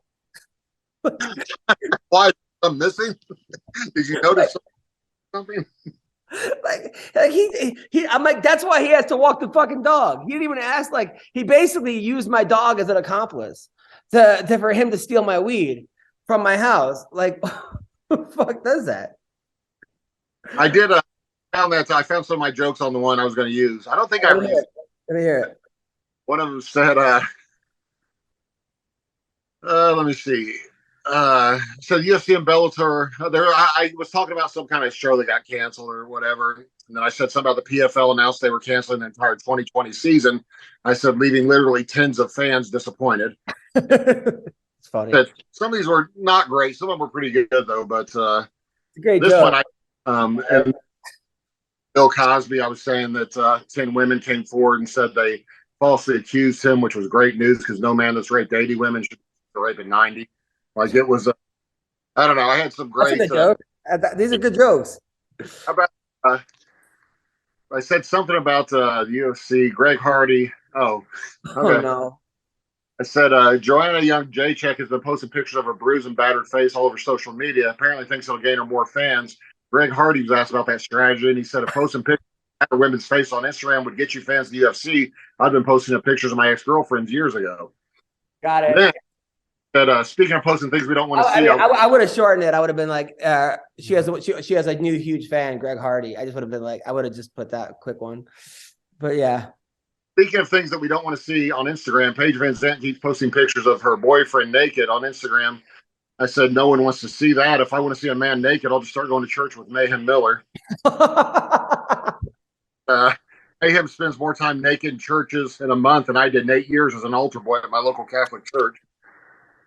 Why I'm missing? Did you notice something? Like I'm like, that's why he has to walk the fucking dog. He didn't even ask. Like, he basically used my dog as an accomplice for him to steal my weed from my house. Like, who the fuck does that? I did. I found some of my jokes on the one I was going to use. I don't think Let me hear it. One of them said, let me see. So UFC and Bellator, I was talking about some kind of show that got canceled or whatever. And then I said something about the PFL announced they were canceling the entire 2020 season. I said, leaving literally tens of fans disappointed. It's funny. Some of these were not great. Some of them were pretty good though. But it's a great this joke. one, and Bill Cosby, I was saying that 10 women came forward and said they falsely accused him, which was great news because no man that's raped 80 women should be raping 90. Like it was, I don't know. I had some great. That's a good joke. These are good jokes. How about I said something about the UFC, Greg Hardy. Oh, okay. Oh no. I said Joanna Young Jacek has been posting pictures of her bruised and battered face all over social media. Apparently thinks it'll gain her more fans. Greg Hardy was asked about that strategy, and he said if posting pictures of a women's face on Instagram would get you fans of the UFC, I've been posting up pictures of my ex-girlfriends years ago. Got it. Then, but speaking of posting things we don't want to see, I would have shortened it. I would have been like, she has a new huge fan, Greg Hardy. I just would have been like, I would have just put that quick one. But yeah. Speaking of things that we don't want to see on Instagram, Paige Van Zandt keeps posting pictures of her boyfriend naked on Instagram. I said, no one wants to see that. If I want to see a man naked, I'll just start going to church with Mayhem Miller. Mayhem spends more time naked in churches in a month than I did in 8 years as an altar boy at my local Catholic church.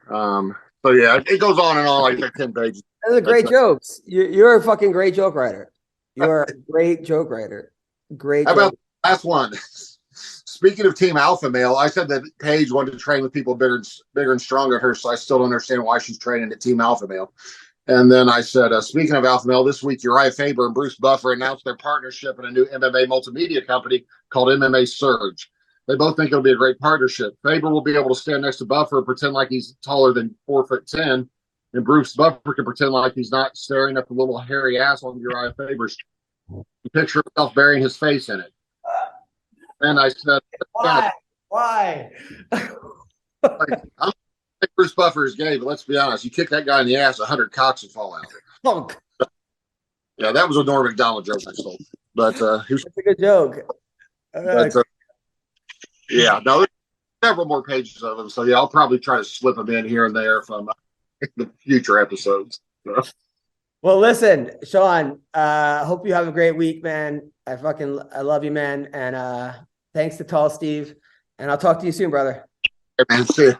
So yeah, it goes on and on like 10 pages. Those are great jokes. You're a fucking great joke writer. You're a great joke writer. Great. How about the last one? Speaking of Team Alpha Male, I said that Paige wanted to train with people bigger and stronger than her, so I still don't understand why she's training at Team Alpha Male. And then I said, speaking of Alpha Male, this week Uriah Faber and Bruce Buffer announced their partnership in a new MMA multimedia company called MMA Surge. They both think it'll be a great partnership. Faber will be able to stand next to Buffer and pretend like he's taller than 4'10", and Bruce Buffer can pretend like he's not staring at the little hairy ass on Uriah Faber's. He picture himself burying his face in it. And I said, Why? I'm Bruce Buffer is gay, but let's be honest. You kick that guy in the ass, 100 cocks would fall out. Punk. Yeah, that was a Norm MacDonald joke I stole. But he was That's a good joke. Yeah, no, there's several more pages of them. So yeah, I'll probably try to slip them in here and there from the future episodes. So. Well, listen, Sean, hope you have a great week, man. I love you, man. And thanks to Tall Steve. And I'll talk to you soon, brother. Hey, man, see you.